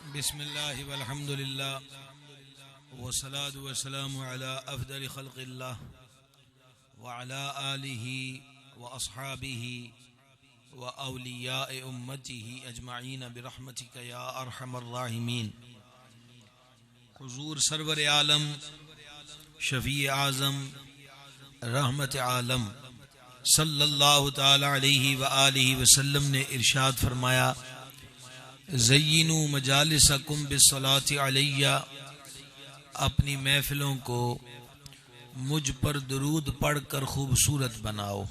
بسم اللہ والحمد للہ والصلاة والسلام علی افضل خلق اللہ وعلی آلہ واصحابہ واولیاء امتہ اجمعین برحمتک یا ارحم الراحمین۔ حضور سرور عالم شفیع اعظم رحمت عالم صلی اللہ تعالی علیہ وآلہ وسلم نے ارشاد فرمایا، زینوا مجالسکم بالصلاۃ علیہ، اپنی محفلوں کو مجھ پر درود پڑھ کر خوبصورت بناؤ۔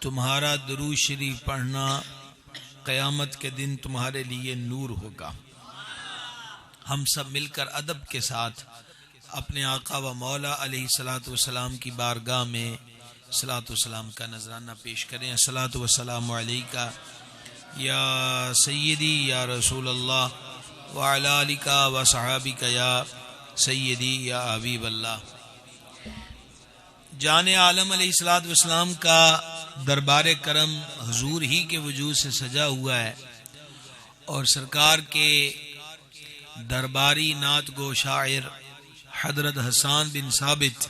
تمہارا درود شریف پڑھنا قیامت کے دن تمہارے لیے نور ہوگا۔ ہم سب مل کر ادب کے ساتھ اپنے آقا و مولا علیہ الصلوۃ والسلام کی بارگاہ میں صلوۃ والسلام کا نذرانہ پیش کریں۔ الصلوۃ والسلام علیکہ یا سیدی یا رسول اللہ وعلی آلک و صحابک یا سیدی یا حبیب اللہ۔ جان عالم علیہ الصلوۃ والسلام کا دربار کرم حضور ہی کے وجود سے سجا ہوا ہے، اور سرکار کے درباری نعت گو شاعر حضرت حسان بن ثابت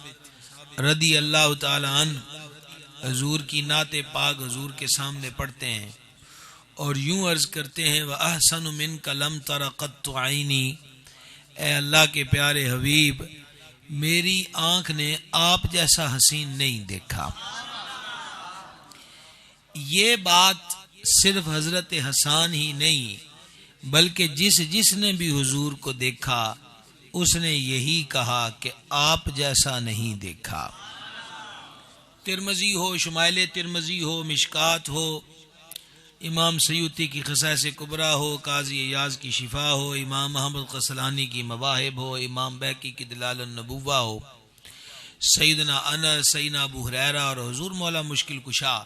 رضی اللہ تعالی عنہ حضور کی نعت پاک حضور کے سامنے پڑھتے ہیں اور یوں عرض کرتے ہیں، وَأَحْسَنُ مِنْكَ لَمْ تَرَ قَطُّ عَيْنِي، اے اللہ کے پیارے حبیب، میری آنکھ نے آپ جیسا حسین نہیں دیکھا۔ یہ بات صرف حضرت حسان ہی نہیں بلکہ جس نے بھی حضور کو دیکھا اس نے یہی کہا کہ آپ جیسا نہیں دیکھا۔ ترمذی ہو، شمائل ترمذی ہو، مشکات ہو، امام سیوطی کی خصائص کبریٰ ہو، قاضی ایاز کی شفا ہو، امام محمد قسلانی کی مواہب ہو، امام بیہقی کی دلال النبوہ ہو، سیدنا انس، سیدنا ابو ہریرہ اور حضور مولا مشکل کشا،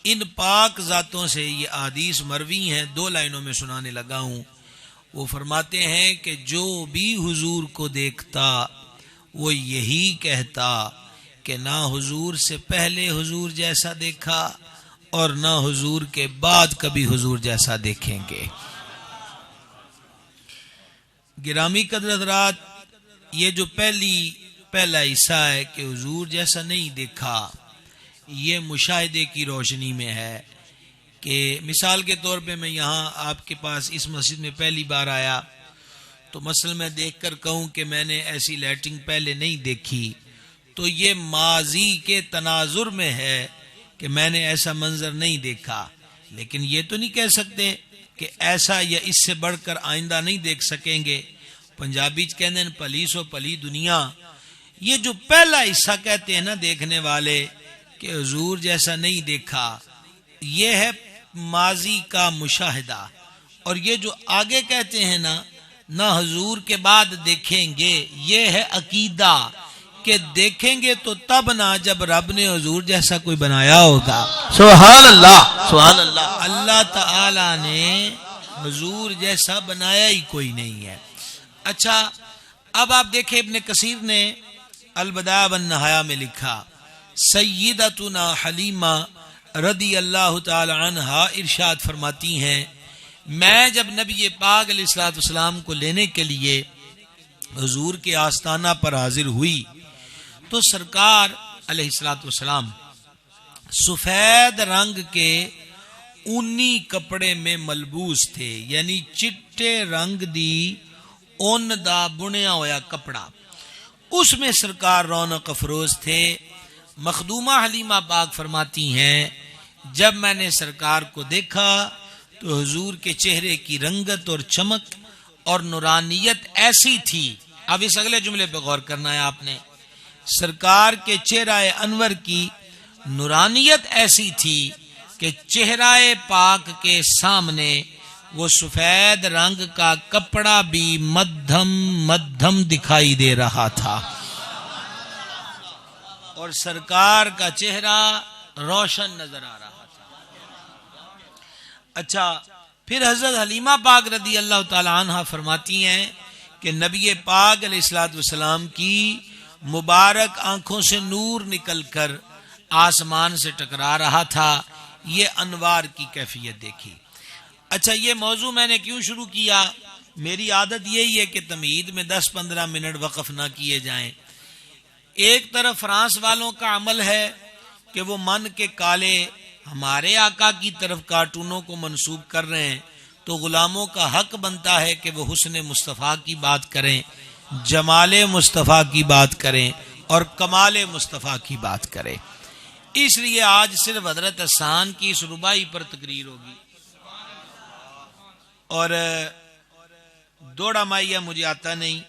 ان پاک ذاتوں سے یہ احادیث مروی ہیں۔ 2 لائنوں میں سنانے لگا ہوں۔ وہ فرماتے ہیں کہ جو بھی حضور کو دیکھتا وہ یہی کہتا کہ نہ حضور سے پہلے حضور جیسا دیکھا اور نہ حضور کے بعد کبھی حضور جیسا دیکھیں گے۔ گرامی قدر حضرات، یہ جو پہلا حصہ ہے کہ حضور جیسا نہیں دیکھا، یہ مشاہدے کی روشنی میں ہے کہ مثال کے طور پہ میں یہاں آپ کے پاس اس مسجد میں پہلی بار آیا تو مثلا میں دیکھ کر کہوں کہ میں نے ایسی لائٹنگ پہلے نہیں دیکھی، تو یہ ماضی کے تناظر میں ہے کہ میں نے ایسا منظر نہیں دیکھا، لیکن یہ تو نہیں کہہ سکتے کہ ایسا یا اس سے بڑھ کر آئندہ نہیں دیکھ سکیں گے۔ پنجابی کہتے ہیں پلیس و پلی دنیا، یہ جو پہلا حصہ کہتے ہیں نا دیکھنے والے کہ حضور جیسا نہیں دیکھا، یہ ہے ماضی کا مشاہدہ، اور یہ جو آگے کہتے ہیں نا نہ حضور کے بعد دیکھیں گے، یہ ہے عقیدہ کہ دیکھیں گے تو تب نہ جب رب نے حضور جیسا کوئی بنایا ہوگا۔ سبحان اللہ، سبحان اللہ۔ اللہ تعالی نے حضور جیسا بنایا ہی کوئی نہیں ہے۔ اچھا، اب آپ دیکھیں ابن کثیر نے البدایہ والنہایہ میں لکھا، سیدتنا حلیمہ رضی اللہ تعالی عنہ ارشاد فرماتی ہیں، میں جب نبی پاک علیہ الصلوۃ والسلام کو لینے کے لیے حضور کے آستانہ پر حاضر ہوئی تو سرکار علیہ الصلوۃ والسلام سفید رنگ کے اونی کپڑے میں ملبوس تھے، یعنی چٹے رنگ دی اون دا بنیا ہویا کپڑا، اس میں سرکار رونق افروز تھے۔ مخدومہ حلیمہ پاک فرماتی ہیں، جب میں نے سرکار کو دیکھا تو حضور کے چہرے کی رنگت اور چمک اور نورانیت ایسی تھی۔ اب اس اگلے جملے پہ غور کرنا ہے آپ نے، سرکار کے چہرہ انور کی نورانیت ایسی تھی کہ چہرہ پاک کے سامنے وہ سفید رنگ کا کپڑا بھی مدھم دکھائی دے رہا تھا، اور سرکار کا چہرہ روشن نظر آ رہا تھا۔ اچھا، پھر حضرت حلیمہ پاک رضی اللہ تعالی عنہ فرماتی ہیں کہ نبی پاک علیہ الصلوۃ والسلام کی مبارک آنکھوں سے نور نکل کر آسمان سے ٹکرا رہا تھا۔ یہ انوار کی کیفیت دیکھی۔ اچھا، یہ موضوع میں نے کیوں شروع کیا؟ میری عادت یہی ہے کہ تمہید میں 10-15 منٹ وقف نہ کیے جائیں. ایک طرف فرانس والوں کا عمل ہے کہ وہ من کے کالے ہمارے آقا کی طرف کارٹونوں کو منسوب کر رہے ہیں، تو غلاموں کا حق بنتا ہے کہ وہ حسن مصطفیٰ کی بات کریں، جمال مصطفیٰ کی بات کریں اور کمال مصطفیٰ کی بات کریں. اس لیے آج صرف حضرت حسان کی اس رباعی پر تقریر ہوگی. اور دوڑا مائیہ مجھے آتا نہیں،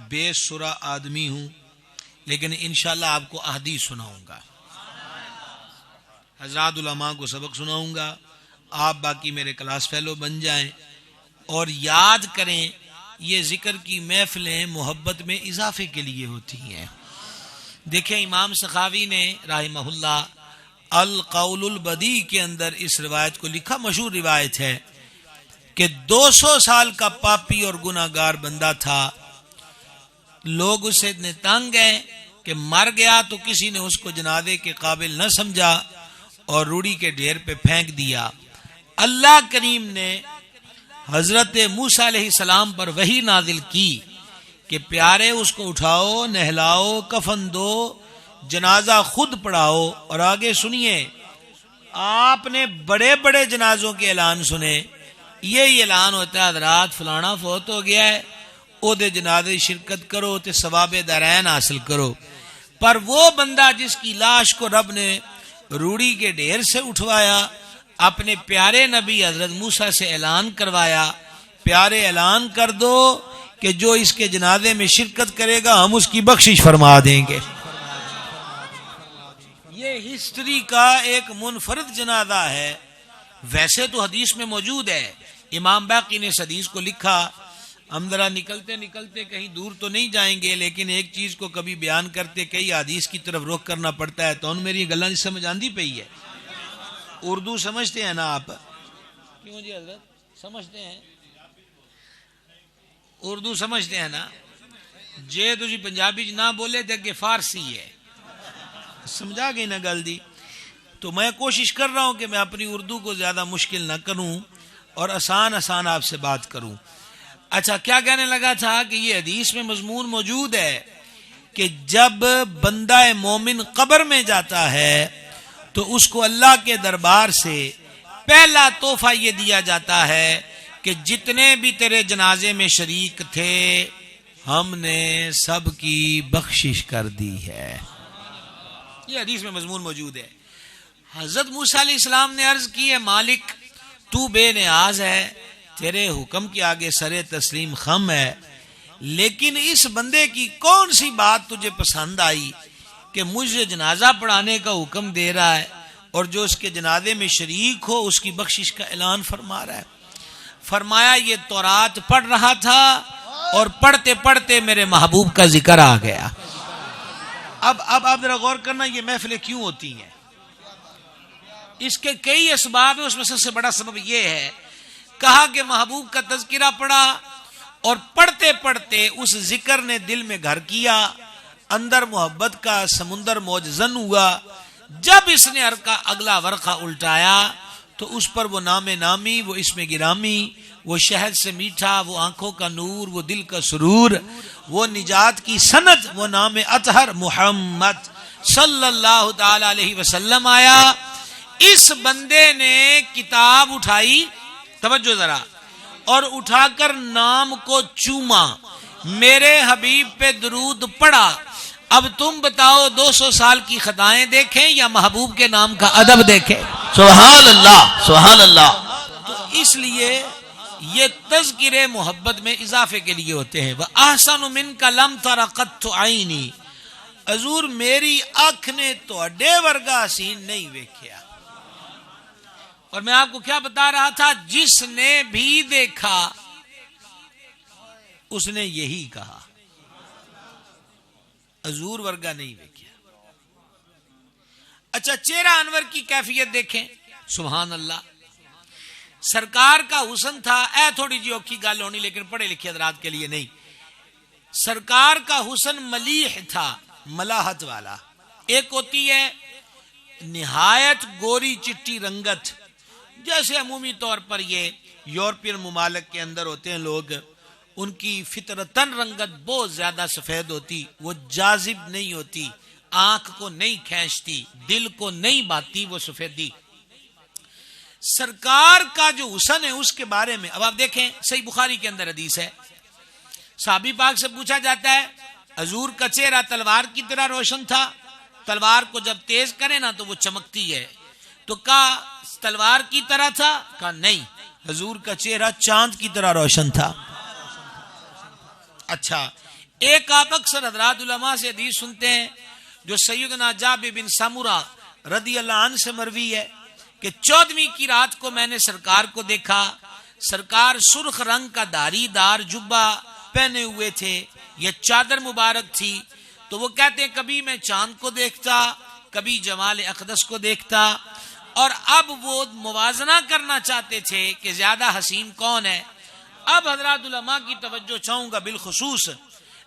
بے سرا آدمی ہوں، لیکن انشاءاللہ آپ کو احادیث سناؤں گا، حضرات علماء کو سبق سناؤں گا. آپ باقی میرے کلاس فیلو بن جائیں اور یاد کریں یہ ذکر کی محفلیں محبت میں اضافے کے لیے ہوتی ہیں. دیکھیں امام سخاوی نے رحمہ اللہ القول البدیع کے اندر اس روایت کو لکھا. مشہور روایت ہے کہ 200 سال کا پاپی اور گناہگار بندہ تھا. لوگ اس سے اتنے تنگ ہیں کہ مر گیا تو کسی نے اس کو جنازے کے قابل نہ سمجھا اور روڑی کے ڈھیر پہ پھینک دیا. اللہ کریم نے حضرت موسیٰ علیہ السلام پر وحی نازل کی کہ پیارے اس کو اٹھاؤ، نہلاؤ، کفن دو، جنازہ خود پڑھاؤ. اور آگے سنیے، آپ نے بڑے بڑے جنازوں کے اعلان سنے. یہی اعلان ہوتا ہے حضرات فلانا فوت ہو گیا ہے، اودے جنازے شرکت کرو تے ثواب دارین حاصل کرو. پر وہ بندہ جس کی لاش کو رب نے روڑی کے ڈھیر سے اٹھوایا، اپنے پیارے نبی حضرت موسیٰ سے اعلان کروایا، پیارے اعلان کر دو کہ جو اس کے جنازے میں شرکت کرے گا ہم اس کی بخشش فرما دیں گے. یہ ہسٹری کا ایک منفرد جنازہ ہے. ویسے تو حدیث میں موجود ہے، امام باقی نے اس حدیث کو لکھا. ہم ذرا نکلتے نکلتے کہیں دور تو نہیں جائیں گے، لیکن ایک چیز کو کبھی بیان کرتے کئی حدیث کی طرف رخ کرنا پڑتا ہے. تو ان میری گلاں نہیں سمجھ آندی پئی ہے. اردو سمجھتے ہیں نا آپ؟ کیوں جی حضرت سمجھتے ہیں؟ اردو سمجھتے ہیں نا؟ جے تجھی پنجابی نہ بولے تے کہ فارسی ہے، سمجھا گئی نا گل دی؟ تو میں کوشش کر رہا ہوں کہ میں اپنی اردو کو زیادہ مشکل نہ کروں اور آسان آسان آپ سے بات کروں. اچھا، کیا کہنے لگا تھا کہ یہ حدیث میں مضمون موجود ہے کہ جب بندہ مومن قبر میں جاتا ہے تو اس کو اللہ کے دربار سے پہلا تحفہ یہ دیا جاتا ہے کہ جتنے بھی تیرے جنازے میں شریک تھے ہم نے سب کی بخشش کر دی ہے. یہ حدیث میں مضمون موجود ہے. حضرت موسیٰ علیہ السلام نے عرض کی ہے مالک تو بے نیاز ہے، تیرے حکم کے آگے سر تسلیم خم ہے، لیکن اس بندے کی کون سی بات تجھے پسند آئی کہ مجھے جنازہ پڑھانے کا حکم دے رہا ہے اور جو اس کے جنازے میں شریک ہو اس کی بخشش کا اعلان فرما رہا ہے؟ فرمایا یہ تورات پڑھ رہا تھا اور پڑھتے پڑھتے میرے محبوب کا ذکر آ گیا. اب آپ ذرا غور کرنا یہ محفلیں کیوں ہوتی ہیں. اس کے کئی اسباب ہیں، اس میں سب سے بڑا سبب یہ ہے کہا کہ محبوب کا تذکرہ پڑھا اور پڑھتے پڑھتے اس ذکر نے دل میں گھر کیا، اندر محبت کا سمندر موج زن ہوا. جب اس نے اگلا ورقہ الٹایا تو اس پر وہ نام نامی، وہ اسم گرامی، وہ شہد سے میٹھا، وہ آنکھوں کا نور، وہ دل کا سرور، وہ نجات کی سند، وہ نام اطہر محمد صلی اللہ تعالی علیہ وسلم آیا. اس بندے نے کتاب اٹھائی، توجہ ذرا، اور اٹھا کر نام کو چوما، میرے حبیب پہ درود پڑھا. اب تم بتاؤ 200 سال کی خطائیں دیکھیں یا محبوب کے نام کا ادب دیکھیں؟ سبحان اللہ سبحان اللہ. تو اس لیے یہ تذکرے محبت میں اضافے کے لیے ہوتے ہیں. وَأَحْسَنُ مِنْكَ لَمْ تَرَ قَطُّ عَيْنِي، حضور میری آنکھ نے تواڈے ورگا حسین نہیں ویکھیا. اور میں آپ کو کیا بتا رہا تھا، جس نے بھی دیکھا اس نے یہی کہا، حضور ورگا نہیں ویکھیا. اچھا، چہرہ انور کی کیفیت دیکھیں، سبحان اللہ. سرکار کا حسن تھا، اے تھوڑی جی اوکھی گل ہونی لیکن پڑھے لکھے حضرات کے لیے نہیں. سرکار کا حسن ملیح تھا، ملاحت والا. ایک ہوتی ہے نہایت گوری چٹی رنگت، جیسے عمومی طور پر یہ یورپین ممالک کے اندر ہوتے ہیں لوگ، ان کی فطرتاً رنگت بہت زیادہ سفید ہوتی، وہ جاذب نہیں ہوتی، آنکھ کو نہیں کھینچتی، دل کو نہیں بھاتی وہ سفیدی۔ سرکار کا جو حسن ہے اس کے بارے میں اب آپ دیکھیں، صحیح بخاری کے اندر حدیث ہے، صحابی پاک سے پوچھا جاتا ہے حضور کا چہرہ تلوار کی طرح روشن تھا، تلوار کو جب تیز کرے نا تو وہ چمکتی ہے، تو کہا تلوار کی طرح تھا؟ کہا نہیں، حضور کا چہرہ چاند کی طرح روشن تھا۔ اچھا، ایک آپ اکثر حضرات علماء سے حدیث سنتے ہیں جو سیدنا جابر بن سمرہ رضی اللہ عنہ سے مروی ہے کہ 14ویں کی رات کو میں نے سرکار کو دیکھا، سرکار سرخ رنگ کا دھاری دار جبہ پہنے ہوئے تھے، یہ چادر مبارک تھی، تو وہ کہتے ہیں کبھی میں چاند کو دیکھتا، کبھی جمال اقدس کو دیکھتا، اور اب وہ موازنہ کرنا چاہتے تھے کہ زیادہ حسین کون ہے۔ اب حضرات علماء کی توجہ چاہوں گا، بالخصوص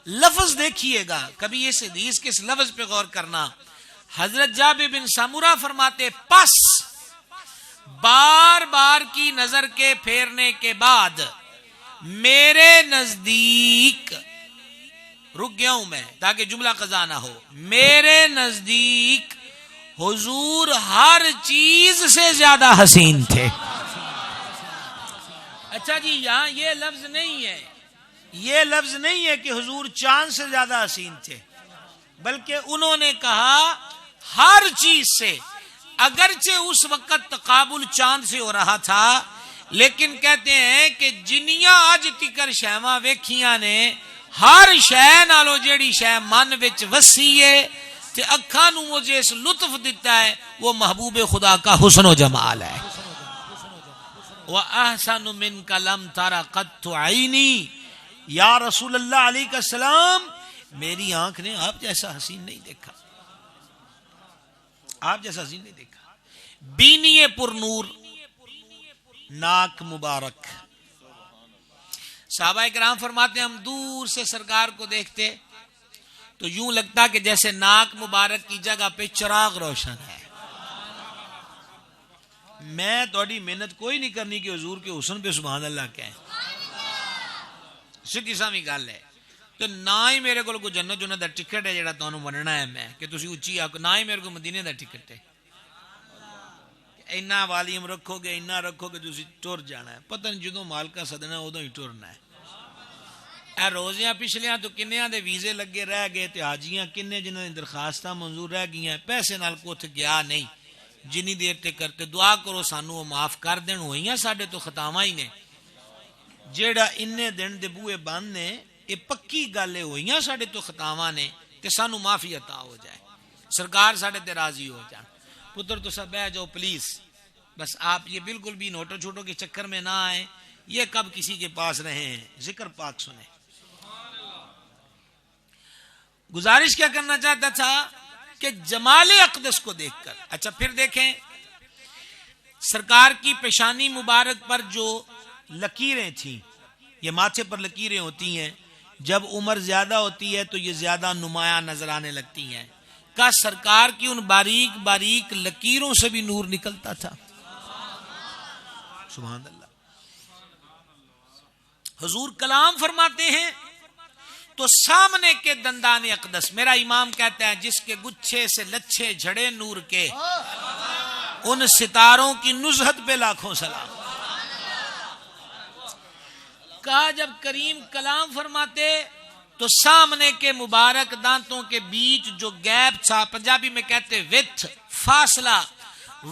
لفظ دیکھیے گا، کبھی اس حدیث کے اس لفظ پہ غور کرنا۔ حضرت جابر بن سمرہ فرماتے پس بار بار کی نظر کے پھیرنے کے بعد میرے نزدیک، رک گیا ہوں میں تاکہ جملہ قضا نہ ہو، میرے نزدیک حضور ہر چیز سے زیادہ حسین تھے۔ اچھا جی، یہاں یہ لفظ نہیں ہے، یہ لفظ نہیں ہے کہ حضور چاند سے زیادہ حسین تھے، بلکہ انہوں نے کہا ہر چیز سے، اگرچہ اس وقت تقابل چاند سے ہو رہا تھا، لیکن کہتے ہیں کہ جنیاں اج تکر شہواں ویکھیاں نے، ہر شے نالو جیڑی شے من وچ وسی ہے تے اکھاں نو مجھے اس لطف دیتا ہے، وہ محبوب خدا کا حسن و جمال ہے۔ وَأَحْسَنُ مِنْكَ لَمْ تَرَ قَطُّ عَيْنِي، یا رسول اللہ علیہ السلام، میری آنکھ نے آپ جیسا حسین نہیں دیکھا، آپ جیسا حسین نہیں دیکھا۔ بینی پر نور، ناک مبارک، صحابہ کرام فرماتے ہیں ہم دور سے سرکار کو دیکھتے تو یوں لگتا کہ جیسے ناک مبارک کی جگہ پہ چراغ روشن ہے۔ میں تھوڑی محنت کوئی نہیں کرنی کہ حضور کے حسن پہ سبحان اللہ کہیں، سیدھی سامی گل ہے، تو نہ ہی میرے کو جنت دا ٹکٹ ہے جڑا تانوں مننا ہے میں کہ تسی اچھی آکو، نہ ہی میرے کو مدینے دا ٹکٹ ہے، اینا والیم رکھو گے، اینا رکھو گے تسی ٹر جانا ہے، پتہ نہیں جدوں مالکا سدنا ہے ادوں ہی ٹرنا ہے۔ اے روزیاں پچھلیاں تو کنیاں دے ویزے لگے رہ گئے تے حاجیاں کنے جنہاں دی درخواستاں منظور رہ گئی ہیں، پیسے نال کوتھ گیا نہیں، جنی دیر تے کرتے دعا کرو سانو وہ معاف کر دین، ہوئیاں ساڈے تو خطاواں ہی نے، جیڑا انے دن دے بوئے بند نے، یہ پکی گل ہے، ہوئیاں ساڈے تو خطاواں نے تے سانو معافی عطا ہو جائے، سرکار ساڈے تے راضی ہو جائے۔ پتر تو سب بہ جاؤ پلیز، بس آپ یہ بالکل بھی نوٹو چھوٹو کے چکر میں نہ آئیں، یہ کب کسی کے پاس رہے ہیں، ذکر پاک سنیں۔ گزارش کیا کرنا چاہتا تھا کہ جمال اقدس کو دیکھ کر، اچھا پھر دیکھیں سرکار کی پیشانی مبارک پر جو لکیریں تھیں، یہ ماتھے پر لکیریں ہوتی ہیں، جب عمر زیادہ ہوتی ہے تو یہ زیادہ نمایاں نظر آنے لگتی ہیں، کا سرکار کی ان باریک باریک لکیروں سے بھی نور نکلتا تھا، سبحان اللہ۔ حضور کلام فرماتے ہیں تو سامنے کے دندان اقدس، میرا امام کہتا ہے جس کے گچھے سے لچھے جھڑے نور کے، ان ستاروں کی نزہت پہ لاکھوں سلام۔ کہا جب کریم کلام فرماتے تو سامنے کے مبارک دانتوں کے بیچ جو گیپ تھا، پنجابی میں کہتے وتھ، فاصلہ،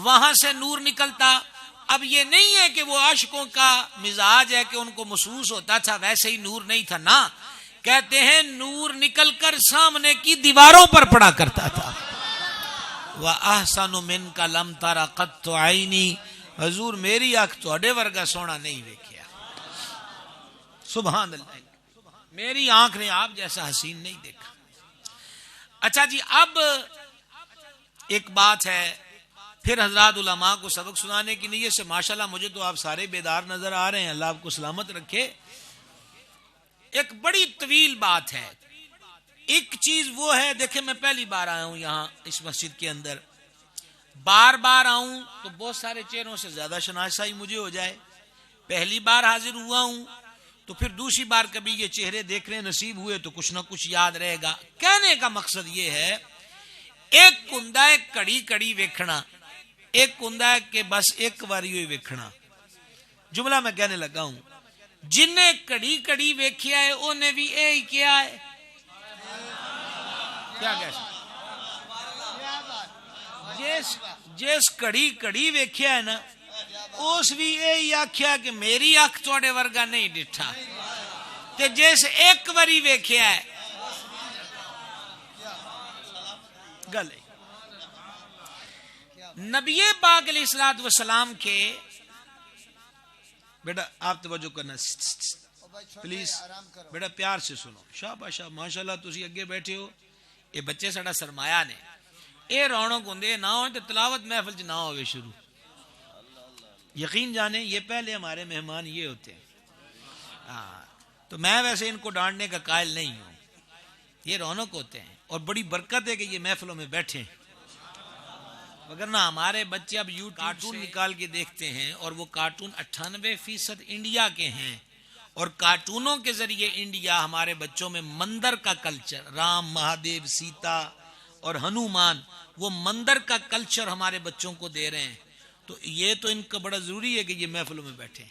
وہاں سے نور نکلتا۔ اب یہ نہیں ہے کہ وہ عاشقوں کا مزاج ہے کہ ان کو محسوس ہوتا تھا، ویسے ہی نور نہیں تھا، نہ، کہتے ہیں نور نکل کر سامنے کی دیواروں پر پڑا کرتا تھا۔ وَأَحْسَنُ مِنْكَ لَمْ تَرَ قَطُّ عَيْنِي، حضور میری آنکھ تواڈے ورگا سونا نہیں دیکھیا، سبحان اللہ، میری آنکھ نے آپ جیسا حسین نہیں دیکھا۔ اچھا جی، اب ایک بات ہے، پھر حضرات علماء کو سبق سنانے کی نیت سے ماشاءاللہ مجھے تو آپ سارے بیدار نظر آ رہے ہیں، اللہ آپ کو سلامت رکھے۔ ایک بڑی طویل بات ہے، ایک چیز وہ ہے، دیکھیں میں پہلی بار آیا ہوں یہاں اس مسجد کے اندر، بار بار آؤں تو بہت سارے چہروں سے زیادہ شناسائی مجھے ہو جائے، پہلی بار حاضر ہوا ہوں تو پھر دوسری بار کبھی یہ چہرے دیکھنے نصیب ہوئے تو کچھ نہ کچھ یاد رہے گا. کہنے کا مقصد یہ ہے ایک کندا ہے کڑی کڑی ویکھنا, ایک کندا ہے کہ بس ایک باری ہوئی ویکھنا. جملہ میں کہنے لگا ہوں جن نے کڑی کڑی ویکھیا ہے انہیں بھی یہی کیا ہے. کیا جس کڑی کڑی ویکھیا ہے نا اس بھی یہی آکھیا کہ میری اکھ تھوڑے ورگا نہیں ڈٹھا, تے جس ایک باری ویکھیا ہے گل. نبی پاک علیہ الصلوۃ والسلام کے بیٹا آپ توجہ کرنا پلیز, بیٹا پیار سے سنو. شاباش ماشاءاللہ تسی اگے بیٹھے ہو, یہ بچے ساڈا سرمایہ نے. اے رونق ہوندے نہ ہو تے تلاوت محفل چ نہ ہوے شروع. یقین جانے یہ پہلے ہمارے مہمان یہ ہوتے ہیں. تو میں ویسے ان کو ڈانٹنے کا قائل نہیں ہوں, یہ رونق ہوتے ہیں اور بڑی برکت ہے کہ یہ محفلوں میں بیٹھے. وگرنہ ہمارے بچے اب کارٹون نکال کے دیکھتے ہیں اور وہ کارٹون 98% انڈیا کے ہیں, اور کارٹونوں کے ذریعے انڈیا ہمارے بچوں میں مندر کا کلچر, رام مہادیو سیتا اور ہنومان, وہ مندر کا کلچر ہمارے بچوں کو دے رہے ہیں. تو یہ تو ان کا بڑا ضروری ہے کہ یہ محفلوں میں بیٹھیں.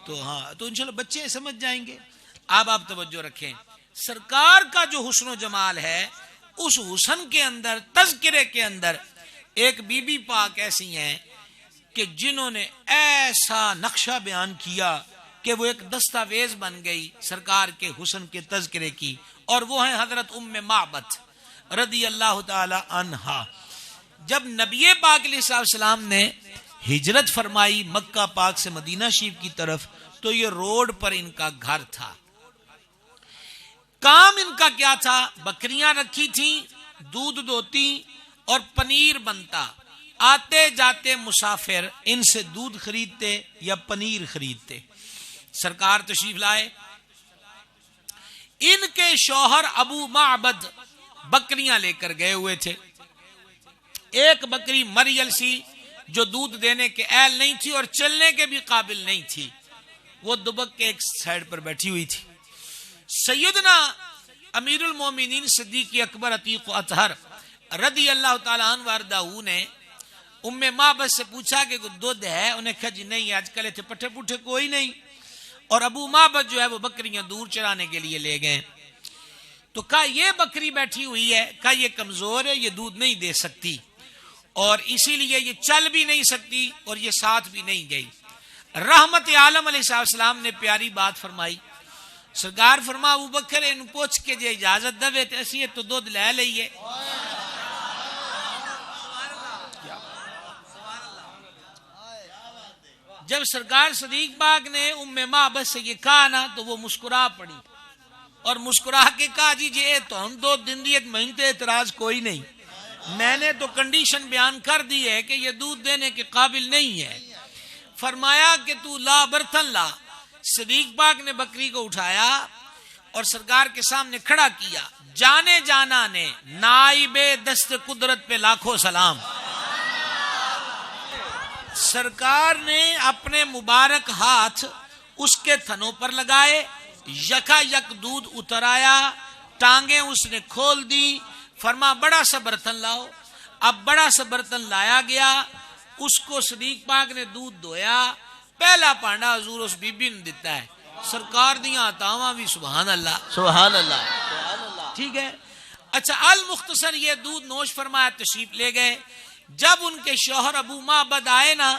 تو ہاں تو انشاءاللہ بچے سمجھ جائیں گے. اب آپ توجہ رکھیں, سرکار کا جو حسن و جمال ہے اس حسن کے اندر, تذکرے کے اندر ایک بی بی پاک ایسی ہیں کہ جنہوں نے ایسا نقشہ بیان کیا کہ وہ ایک دستاویز بن گئی سرکار کے حسن کے تذکرے کی, اور وہ ہیں حضرت ام معبد رضی اللہ تعالی عنہا. جب نبی پاک علیہ السلام نے ہجرت فرمائی مکہ پاک سے مدینہ شریف کی طرف, تو یہ روڈ پر ان کا گھر تھا. کام ان کا کیا تھا, بکریاں رکھی تھیں, دودھ دوتی اور پنیر بنتا. آتے جاتے مسافر ان سے دودھ خریدتے یا پنیر خریدتے. سرکار تشریف لائے, ان کے شوہر ابو معبد بکریاں لے کر گئے ہوئے تھے. ایک بکری مریل سی جو دودھ دینے کے اہل نہیں تھی اور چلنے کے بھی قابل نہیں تھی, وہ دبک کے ایک سائیڈ پر بیٹھی ہوئی تھی. سیدنا امیر المومنین صدیق اکبر عتیق و اطہر رضی اللہ تعالیٰ عنہ وارضہ نے ام معبد سے پوچھا کہ کوئی دودھ ہے. انہیں کہا جی نہیں, آج کل تھے پٹھے پٹھے کوئی نہیں. اور ابو معبد جو ہے وہ بکریاں دور چرانے کے لیے لے گئے. تو کہا یہ بکری بیٹھی ہوئی ہے, کہا یہ کمزور ہے, یہ دودھ نہیں دے سکتی, اور اسی لیے یہ چل بھی نہیں سکتی اور یہ ساتھ بھی نہیں گئی. رحمت عالم علیہ السلام نے پیاری بات فرمائی. سرکار فرما ابو بکر ان پوچھ کے جے اجازت دے تے اسی تو دودھ لے لئیے. جب سرکار صدیق پاک نے ام معبد سے یہ کہا نا تو وہ مسکرا پڑی اور مسکرا کے کہا جی یہ تو ہم دو دن دیت مہینتے اعتراض کوئی نہیں, میں نے تو کنڈیشن بیان کر دی ہے کہ یہ دودھ دینے کے قابل نہیں ہے. فرمایا کہ تو لا برتن لا. صدیق پاک نے بکری کو اٹھایا اور سرکار کے سامنے کھڑا کیا. جانے جانا نے نائب دست قدرت پہ لاکھوں سلام. سرکار نے اپنے مبارک ہاتھ اس کے تھنوں پر لگائے, یکا یک دودھ اتر آیا, ٹانگیں اس نے کھول دی. فرما بڑا سا برتن لاؤ. اب بڑا سا برتن لایا گیا, اس کو صدیق پاک نے دودھ دھویا. پہلا پانڈا حضور اس بی بی نے دیتا ہے. سرکار دیاں عطاواں بھی سبحان اللہ سبحان اللہ. ٹھیک ہے. اچھا المختصر یہ دودھ نوش فرمایا, تشریف لے گئے. جب ان کے شوہر ابو معبد آئے نا,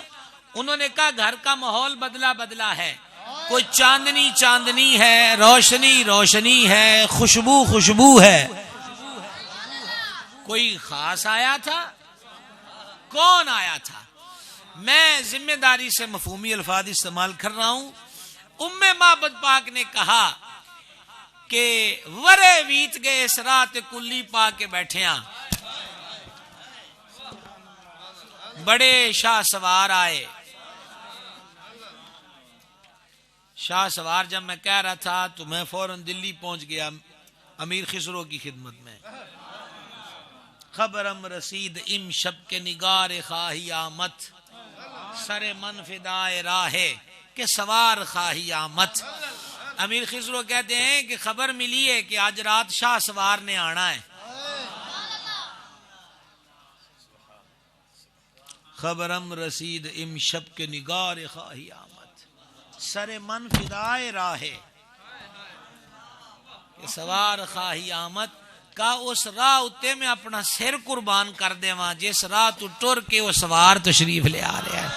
انہوں نے کہا گھر کا ماحول بدلا بدلا ہے, کوئی چاندنی چاندنی ہے, روشنی روشنی ہے, خوشبو خوشبو ہے. کوئی خاص آیا تھا؟ کون آیا تھا؟ میں ذمہ داری سے مفہومی الفاظ استعمال کر رہا ہوں. ام معبد پاک نے کہا کہ ورے ویت گئے سرات کلی پا کے بیٹھیاں, بڑے شاہ سوار آئے. شاہ سوار جب میں کہہ رہا تھا تو میں فوراً دلی پہنچ گیا امیر خسرو کی خدمت میں. خبرم رسید ام شب کے نگار خواہی آمد, سر من فدائے راہے. کہ سوار خواہی آمد. امیر خسرو کہتے ہیں کہ خبر ملی ہے کہ آج رات شاہ سوار نے آنا ہے. خبرم رسید امشب کے نگار خواہی آمد. سر من فدائے راہے کہ سوار خواہی آمد کا اس راہ اتے میں اپنا سر قربان کر دے وہاں جس راہ تو ٹر کے وہ سوار تشریف لے آ رہا ہے.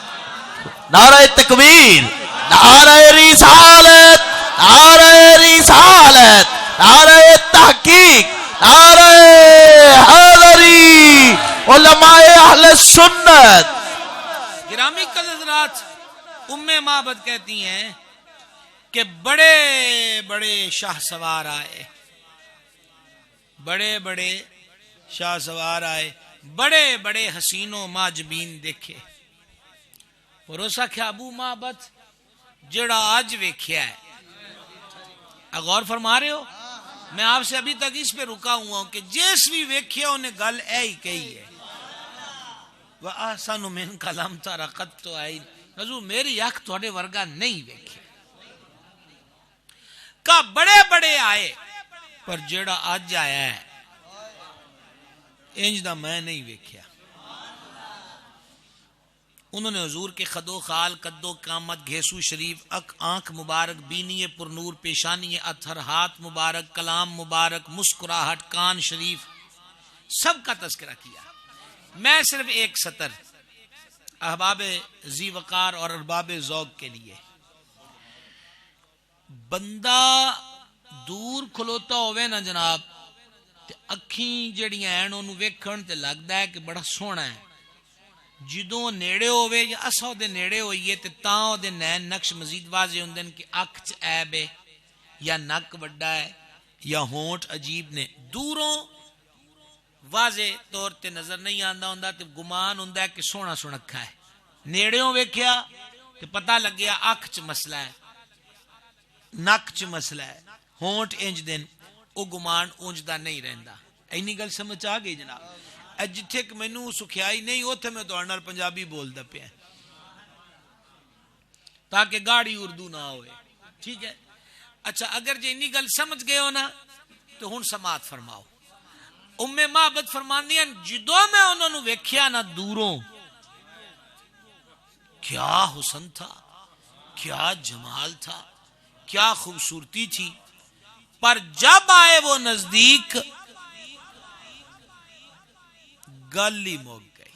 نعرہ تکبیر، نعرہ رسالت، نعرہ رسالت، نعرہ تحقیق، نعرہ حیدری، علماء اہل سنت. گرامی حضرات، ام معبد کہتی ہیں کہ بڑے بڑے شاہ سوار آئے، بڑے بڑے شاہ سوار آئے، بڑے بڑے حسین و ماجبین دیکھے. بھروسہ کیا ابو معبد جڑا آج ویکھیا ہے. غور فرما رہے ہو؟ میں آپ سے ابھی تک اس پہ رکا ہوا ہوں کہ جس بھی ویکھیا انہیں گل اے ہی کہی ہے. وَأَحْسَنُ مِنْكَ لَمْ تَرَ قَطُّ عَيْنٌ. حضور میری اکھ تھوڑے ورگا نہیں ویکھے. کا بڑے بڑے آئے پر جڑا آج آیا ہے انج دا میں نہیں ویکھیا. انہوں نے حضور کے خدو خال، قدو قامت، گھیسو شریف، آنکھ مبارک، بینی پر نور، پیشانی اطہر، ہاتھ مبارک، کلام مبارک، مسکراہٹ، کان شریف، سب کا تذکرہ کیا. میں صرف ایک سطر احباب ذی وقار اور ارباب ذوق کے لیے. بندہ دور کھلوتا ہوئے نا جناب تے اکھیں جڑیاں ہیں انہوں ویکھن تے لگدا ہے کہ بڑا سونا ہے. جدوں نیڑے ہوئے یا اساں دے نیڑے ہوئیے تے تاں دے نین نقش مزید واضح ہوندے کہ اکھ چ عیب ہے یا نک وڈا ہے یا ہونٹ عجیب نے. دوروں واضح طور تے نظر نہیں آندا ہوندا تے گمان ہوندا ہے کہ سونا سنکھا ہے. نیڑیوں ویکھیا تے پتہ لگیا اکھ چ مسئلہ ہے، نک چ مسئلہ ہے، ہونٹ انج دن، او گمان اونج دا نہیں رہندا. اینی گل سمجھ آ گئی جناب؟ جتھے کہ مینوں سکھیائی نہیں اوتھے میں تہاڈے نال پنجابی بولدا پیا تاکہ گاڑی اردو نہ ہوئے. ٹھیک ہے؟ اچھا اگر جے اینی گل سمجھ گئے ہو نا تو ہن سماعت فرماؤ. ام معبد فرماندی ہیں جدوں میں انہوں نے ویکھیا نا دوروں، کیا حسن تھا، کیا جمال تھا، کیا خوبصورتی تھی، پر جب آئے وہ نزدیک گل ہی موک گئی.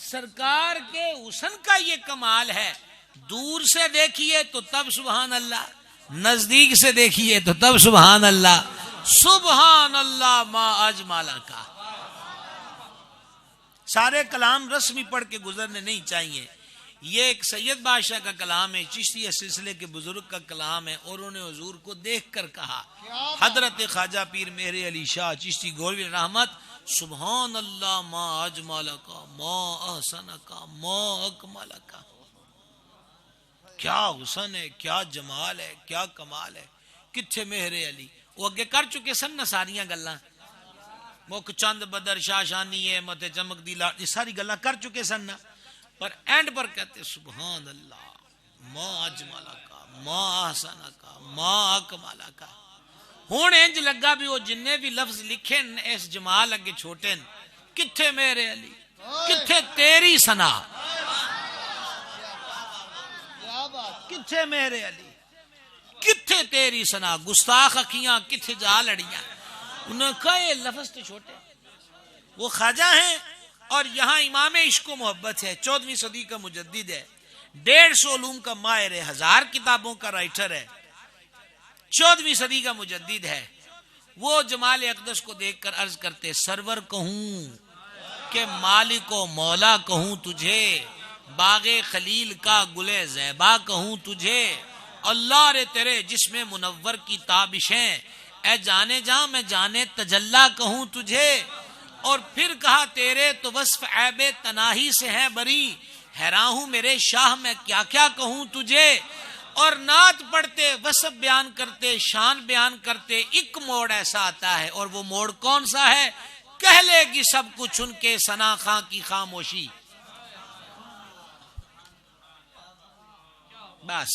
سرکار کے حسن کا یہ کمال ہے، دور سے دیکھیے تو تب سبحان اللہ، نزدیک سے دیکھیے تو تب سبحان اللہ. سبحان اللہ ما اجمالا کا. سارے کلام رسمی پڑھ کے گزرنے نہیں چاہیے. یہ ایک سید بادشاہ کا کلام ہے، چشتی سلسلے کے بزرگ کا کلام ہے، اور انہوں نے حضور کو دیکھ کر کہا، حضرت خواجہ پیر مہر علی شاہ چشتی گولوی رحمت، سبحان اللہ ما اجمل کا، ما احسن کا، ما اکمل کا. کیا حسن ہے، کیا جمال ہے، کیا کمال ہے. کتھے مہر علی؟ وہ اگے کر چکے سن نا ساریاں گلاں، مک چند بدر شاہ شانی ہے، متے چمک دی لاٹ، یہ ساری گلاں کر چکے سن نا. پر اینڈ پر کہتے سبحان اللہ ما اجمل کا، ما احسن کا، ما اکمل کا. ہن انج لگا بھی وہ جننے بھی لفظ لکھے اس جمال اگے چھوٹے نے. کتھے میرے علی، کتھے تیری ثنا، کتھے میرے علی، کتھے تیری ثنا. گستاخ اکھیاں کتھے جا لڑیاں. انہوں نے کہا یہ لفظ تو چھوٹے. وہ خواجہ ہیں اور یہاں امام عشق و محبت ہے، 14ویں صدی کا مجدد ہے، 150 علوم کا ماہر ہے، 1000 کتابوں کا رائٹر ہے، 14ویں صدی کا مجدد ہے. وہ جمال اقدس کو دیکھ کر عرض کرتے سرور کہوں کہ مالک و مولا کہوں تجھے، باغ خلیل کا گلے زیبا کہوں تجھے، اللہ رے تیرے جسم منور کی تابشیں، اے جانے جاں میں جانے تجلا کہوں تجھے. اور پھر کہا تیرے تو وصف عیب تناہی سے ہے بری، حیران ہوں میرے شاہ میں کیا کیا کہوں تجھے. اور نعت پڑھتے، وصف بیان کرتے، شان بیان کرتے، ایک موڑ ایسا آتا ہے، اور وہ موڑ کون سا ہے؟ کہہ لے گی سب کچھ ان کے ثنا خاں کی خاموشی. بس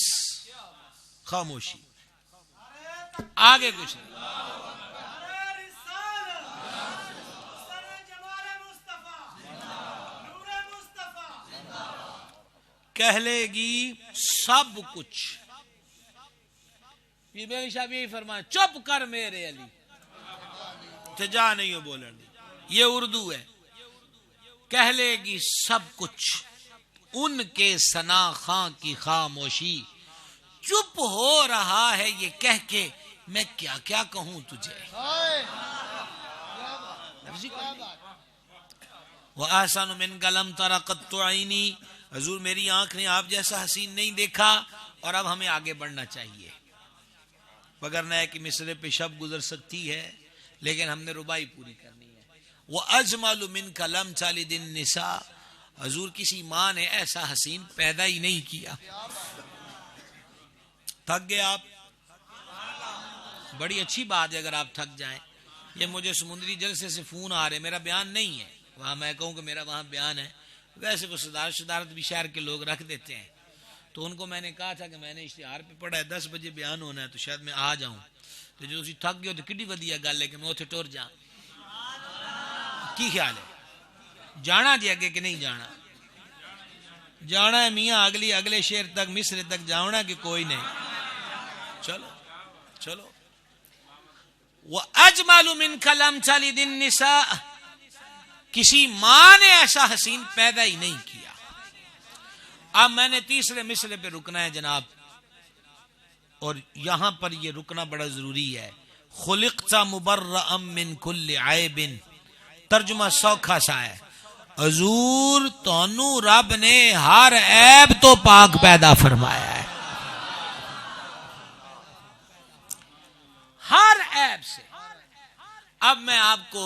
خاموشی، آگے کچھ نہیں. کہہ لے گی سب کچھ. یہ بے شاہ یہی فرمایا چپ کر میرے علی، تجا نہیں ہو بولن دی. یہ اردو ہے. کہہ لے گی سب کچھ ان کے ثنا خاں کی خاموشی، چپ ہو رہا ہے یہ کہہ کے میں کیا کیا کہوں تجھے. وَأَحْسَنُ مِنْكَ لَمْ تَرَ قَطُّ عَيْنِي، حضور میری آنکھ نے آپ جیسا حسین نہیں دیکھا. اور اب ہمیں آگے بڑھنا چاہیے، وگرنہ ہے کہ مصرے پہ شب گزر سکتی ہے لیکن ہم نے ربائی پوری کرنی ہے. وَأَجْمَلُ مِنْكَ لَمْ تَلِدِ النِّسَاءُ، حضور کسی ماں نے ایسا حسین پیدا ہی نہیں کیا. تھک گئے آپ؟ بڑی اچھی بات ہے اگر آپ تھک جائیں. یہ مجھے سمندری جلسے سے فون آ رہے، میرا بیان نہیں ہے وہاں، میں کہوں کہ میرا وہاں بیان ہے. ویسے وہ صدارت بھی شہر کے لوگ رکھ دیتے ہیں، تو ان کو میں نے کہا تھا کہ میں نے اشتہار پہ پڑھا ہے 10 بجے بیان ہونا ہے تو شاید میں آ جاؤں. تو جو تسی تھک گئے ہو تو کڈی ودیا گل ہے کہ میں اتنے ٹر جاؤں. کی خیال ہے جانا جی اگے کہ نہیں جانا؟ جانا ہے میاں، اگلے شہر تک مصر تک جانا کہ کوئی نہیں. چلو چلو. وَأَجْمَلُ مِنْكَ لَمْ تَلِدِ النِّسَاءُ، کسی ماں نے ایسا حسین پیدا ہی نہیں کیا. اب میں نے تیسرے مصرے پہ رکنا ہے جناب، اور یہاں پر یہ رکنا بڑا ضروری ہے. خلقت مبرأ من کل عیب، ترجمہ سوکھا سا ہے. حضور تانوں رب نے ہر عیب تو پاک پیدا فرمایا ہے، ہر عیب سے. اب میں آپ کو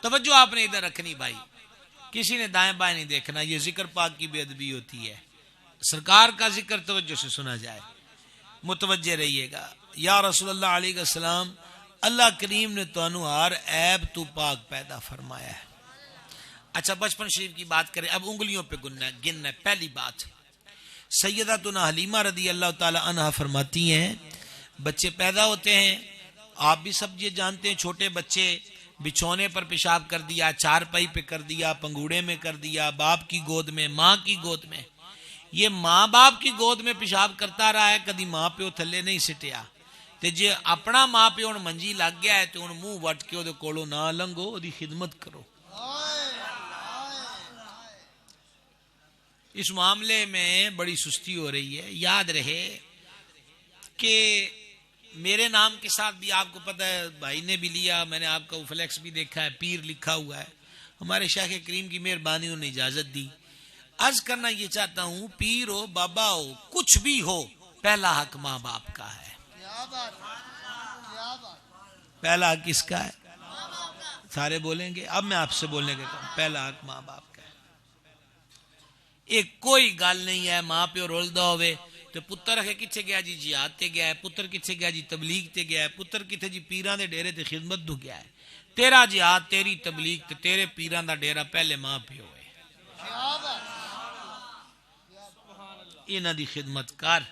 توجہ آپ نے ادھر رکھنی بھائی، کسی نے دائیں بائیں نہیں دیکھنا. یہ ذکر پاک کی بے ادبی ہوتی ہے. سرکار کا ذکر توجہ سے سنا جائے، متوجہ رہیے گا. یا رسول اللہ علیہ السلام، اللہ کریم نے تانوں ہر عیب تو پاک پیدا فرمایا ہے. اچھا بچپن شریف کی بات کریں، اب انگلیوں پہ گننا ہے. پہلی بات، سیدتنا حلیمہ رضی اللہ تعالی عنہا فرماتی ہیں بچے پیدا ہوتے ہیں، آپ بھی سب یہ جانتے ہیں، چھوٹے بچے بچھونے پر پیشاب کر دیا، چارپائی پہ کر دیا، پنگوڑے میں کر دیا، باپ کی گود میں، ماں کی گود میں. یہ ماں باپ کی گود میں پیشاب کرتا رہا ہے، کدی ماں پیو تھلے نہیں سٹیا. تے جے اپنا ماں پیو ہن منجی لگ گیا ہے تو ہن منہ وٹ کے اودے کولوں نہ لنگو، اودی خدمت کرو. اس معاملے میں بڑی سستی ہو رہی ہے. یاد رہے کہ میرے نام کے ساتھ بھی آپ کو پتہ ہے، بھائی نے بھی لیا، میں نے آپ کا فلیکس بھی دیکھا ہے، پیر لکھا ہوا ہے. ہمارے شیخ کریم کی مہربانی انہوں نے اجازت دی. عرض کرنا یہ چاہتا ہوں، پیر ہو، بابا ہو، کچھ بھی ہو، پہلا حق ماں باپ کا ہے. پہلا حق کس کا ہے؟ سارے بولیں گے. اب میں آپ سے بولنے کے کہوں، پہلا حق ماں باپ کا ہے. ایک کوئی گل نہیں ہے ماں پیو رولدا ہوئے تو پتر ہے کتنے گیا جی جہاد تے گیا ہے، پتر کتنے گیا جی تبلیغ تے گیا ہے، پتر کتنے جی پیران دے ڈیرے تے خدمت دو گیا ہے. تیرا جہاد، تیری تبلیغ تے تیرے پیران دا ڈیرا پہلے ماں پیو ہے. انہاں دی خدمت کر.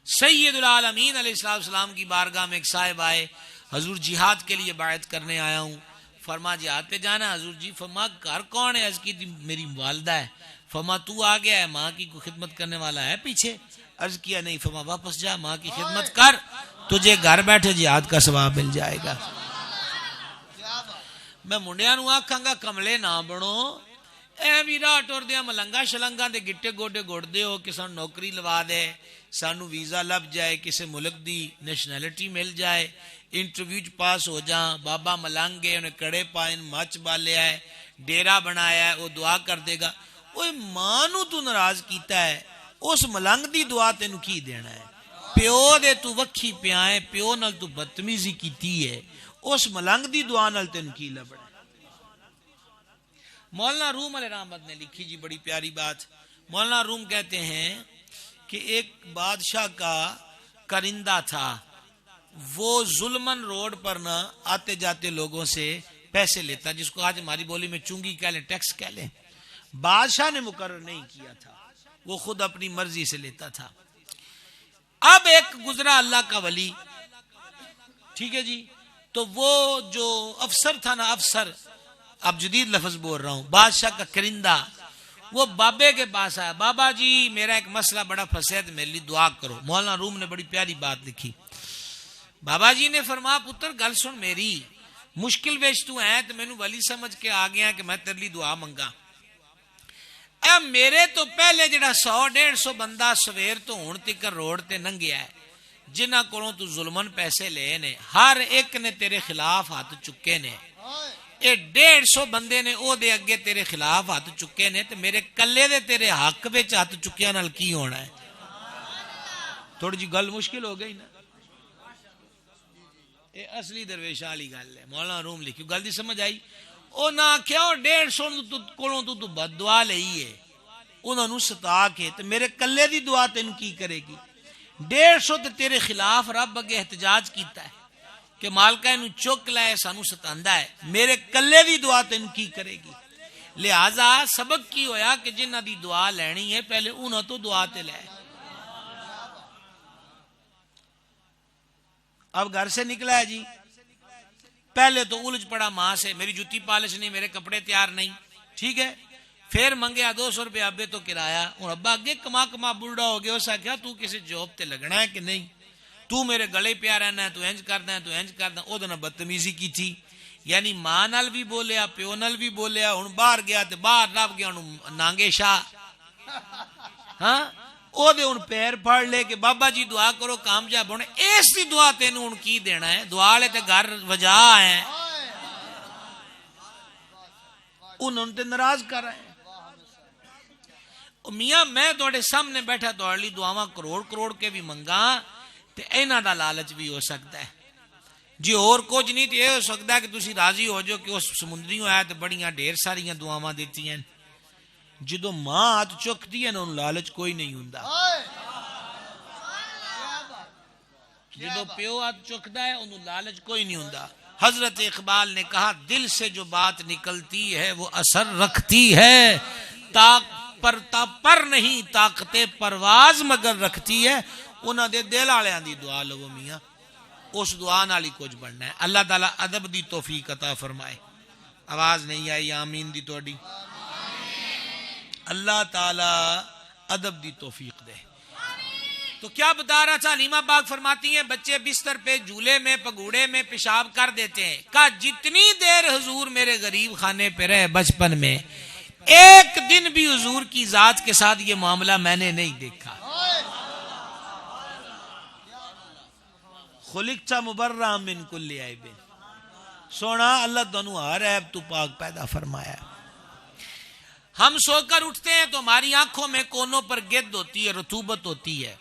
سید العالمین علیہ السلام کی بارگاہ میں ایک صاحب آئے، حضور جہاد کے لیے بیعت کرنے آیا ہوں. فرما جہاد پہ جانا حضور جی. فرما گھر کون ہے؟ عرض کی میری والدہ ہے. فرما تو آ گیا ہے، ماں کی کوئی خدمت کرنے والا ہے پیچھے؟ عرض کیا نہیں. فرما واپس جا، ماں کی خدمت کر، تجھے گھر بیٹھے جہاد کا ثواب مل جائے گا. میں منڈیا نو آکھاں گا کملے نہ بنو، اے بھی راہ ٹر دیا ملنگا شلنگا دے گٹے گوڈے گوڑ دے ہو کہ سانو نوکری لوا دے، سانو ویزا لب جائے، کسی ملک دی نیشنلٹی مل جائے، انٹرویو پاس ہو جاں. بابا ملنگے انہیں کڑے پائن مچ بالیا ہے، ڈیرا بنایا ہے، وہ دعا کر دے گا. وہ ماں نو تو ناراض کیتا ہے، اس ملنگ دی دعا تینو کی دینا ہے؟ پیو دے تو وکھی پیائے، پیو نال تو بدتمیزی کیتی ہے، اس ملنگ دی دعا نال تینو کی لبنا ہے؟ مولانا روم علیہ رحمت نے لکھی جی بڑی پیاری بات. مولانا روم کہتے ہیں کہ ایک بادشاہ کا کرندہ تھا، وہ ظلمن روڈ پر نہ آتے جاتے لوگوں سے پیسے لیتا، جس کو آج ہماری بولی میں چونگی کہہ لیں، ٹیکس کہہ لیں. بادشاہ نے مقرر نہیں کیا تھا، وہ خود اپنی مرضی سے لیتا تھا. اب ایک گزرا اللہ کا ولی، ٹھیک ہے جی، تو وہ جو افسر تھا نا، افسر، اب جدید لفظ بول رہا ہوں، بادشاہ کا کرندہ، وہ بابے کے پاس آیا، بابا جی میرا ایک مسئلہ بڑا پھنسا ہے، میرے لیے دعا کرو۔ مولانا روم نے بڑی پیاری بات لکھی، بابا جی نے فرمایا پتر گل سن میری، مشکل ویچ تو ہے تو مینو ولی سمجھ کے آ گیا کہ میں تیرے لیے دعا منگا۔ اے میرے تو پہلے جڑا 100-150 بندہ سویر تو ہون تکر روڈ تے ننگیا ہے، جنہ کولوں تو ظلمن پیسے لے نے، ہر ایک نے تیرے خلاف ہاتھ چکے نے، اے 150 بندے نے او دے اگے تیرے خلاف ہاتھ چکے نے، تے میرے کلے دے تیرے حق وچ ہاتھ چکیا نال کی ہونا ہے؟ تھوڑی جی گل مشکل ہو گئی نا، اے اصلی درویشاں والی گل ہے۔ مولانا روم لکھی گل دی سمجھ آئی؟ او نہ آکھیا 150 کولوں تو بد دعا لئی ہے، انہاں نوں ستا کے تے میرے کلے دی دعا تینوں کی کرے گی؟ 150 تے تیرے خلاف رب اگے احتجاج کیتا ہے کہ مالکا اینو چک لے، سانو ستاندا ہے، میرے کلے دی دعا تینوں کی کرے گی؟ لہذا سبق کی ہویا کہ جنہ دی دعا لینی ہے پہلے انہاں تو دعا تے لے۔ اب گھر سے نکلا ہے جی، پہلے تو الجھ پڑا ماں سے، میری جوتی پالش نہیں، میرے کپڑے تیار نہیں، ٹھیک ہے، پھر منگیا 200 روپے ابے تو کرایہ، اور ابا اگے کما کما بڑھا ہو گیا، اس آخیا تو کسی جاب تے لگنا ہے کہ نہیں، تو میرے گلے پیا رہنا ہے، تو انج کردا ہے، تو انج کردا، او دے نال بدتمیزی کی تھی، یعنی ماں نال بھی بولیا، پیو نال بھی بولیا، ہن باہر گیا تے باہر رب گیا ہن نانگے شاہ، ہاں او دے ہن پیر پھڑ لے کہ بابا جی دعا کرو کامیاب ہونے، اس دی دعا تینوں ہن کی دینا ہے؟ دعا والے تے گھر وجا ہیں، انہوں نے تے ناراض کر رہے ہیں۔ میاں میں تواڈے سامنے بیٹھا تواڈے لیے دعاواں کروڑ کروڑ کے بھی منگا تے انہاں دا لالچ بھی ہو سکتا ہے جی، اور کچھ نہیں تے یہ ہو سکتا ہے کہ تسی راضی ہو جو کہ اس سمندریوں آیا تے بڑیاں ڈھیر ساریاں دعاواں دیتی ہیں، جدو ماں ہاتھ چکتی ہے نا انہوں لالچ کوئی نہیں ہوندا، جدو پیو ہاتھ چکتا ہے انہوں لالچ کوئی نہیں ہوندا۔ حضرت اقبال نے کہا دل سے جو بات نکلتی ہے وہ اثر رکھتی ہے، پر نہیں طاقت پرواز مگر رکھتی ہے۔ انہاں دے دل والیاں دی دعا لو میاں، اس دعا نال ہی کچھ بننا ہے۔ اللہ تعالیٰ ادب دی توفیق عطا فرمائے۔ آواز نہیں آئی آمین دی توڑی؟ اللہ تعالیٰ ادب دی توفیق دے۔ تو کیا بتا رہا تھا، حلیمہ پاک فرماتی ہیں بچے بستر پہ جھولے میں پگوڑے میں پیشاب کر دیتے ہیں، کہا جتنی دیر حضور میرے غریب خانے پہ رہے بچپن میں، ایک دن بھی حضور کی ذات کے ساتھ یہ معاملہ میں نے نہیں دیکھا۔ خلقت مبرأ من کل عیب، سونا اللہ دونوں ہر عیب تو پاک پیدا فرمایا۔ ہم سو کر اٹھتے ہیں تو ہماری آنکھوں میں کونوں پر گد ہوتی ہے، رطوبت ہوتی ہے،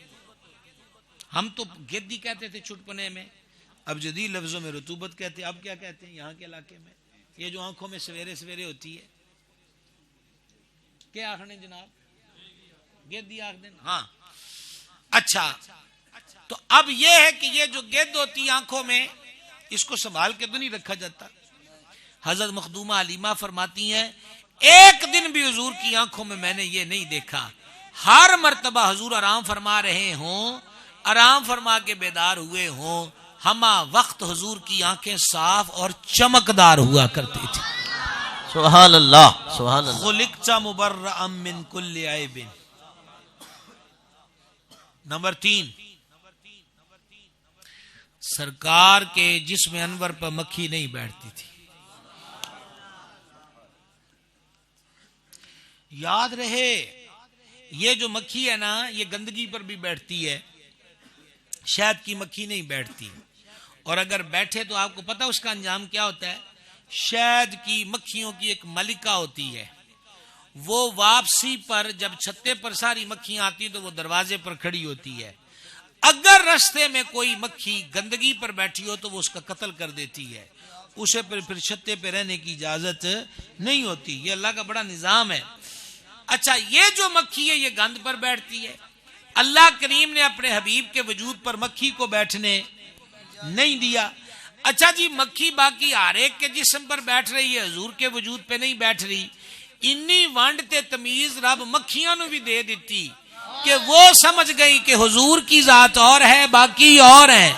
ہم تو گد ہی کہتے تھے چھٹپنے میں، اب جدید لفظوں میں رطوبت کہتے ہیں۔ اب کیا کہتے ہیں یہاں کے علاقے میں؟ یہ جو آنکھوں میں سویرے سویرے ہوتی ہے کیا آخنے جناب؟ گد ہی آخ دیں، ہاں اچھا۔ تو اب یہ ہے کہ یہ جو گد ہوتی آنکھوں میں، اس کو سنبھال کے تو نہیں رکھا جاتا۔ حضرت مخدومہ حلیمہ فرماتی ہیں ایک دن بھی حضور کی آنکھوں میں میں نے یہ نہیں دیکھا، ہر مرتبہ حضور آرام فرما رہے ہوں، آرام فرما کے بیدار ہوئے ہوں، ہما وقت حضور کی آنکھیں صاف اور چمکدار ہوا کرتی تھی۔ سبحان اللہ سبحان اللہ۔ خلقت مبرأ من کل عیب۔ نمبر 3، سرکار کے جسم انور پر مکھی نہیں بیٹھتی تھی۔ یاد رہے یہ جو مکھی ہے نا، یہ گندگی پر بھی بیٹھتی ہے، شہد کی مکھی نہیں بیٹھتی، اور اگر بیٹھے تو آپ کو پتا اس کا انجام کیا ہوتا ہے؟ شہد کی مکھیوں کی ایک ملکہ ہوتی ہے، وہ واپسی پر جب چھتے پر ساری مکھیاں آتی تو وہ دروازے پر کھڑی ہوتی ہے، اگر رستے میں کوئی مکھی گندگی پر بیٹھی ہو تو وہ اس کا قتل کر دیتی ہے، اسے پھر چھتے پہ رہنے کی اجازت نہیں ہوتی۔ یہ اللہ کا بڑا نظام ہے۔ اچھا، یہ جو مکھی ہے یہ گند پر بیٹھتی ہے، اللہ کریم نے اپنے حبیب کے وجود پر مکھی کو بیٹھنے نہیں دیا۔ اچھا جی، مکھی باقی ہر ایک کے جسم پر بیٹھ رہی ہے، حضور کے وجود پہ نہیں بیٹھ رہی، انی وانڈ تے تمیز رب مکھیاں نو بھی دے دیتی کہ وہ سمجھ گئی کہ حضور کی ذات اور ہے باقی اور ہیں.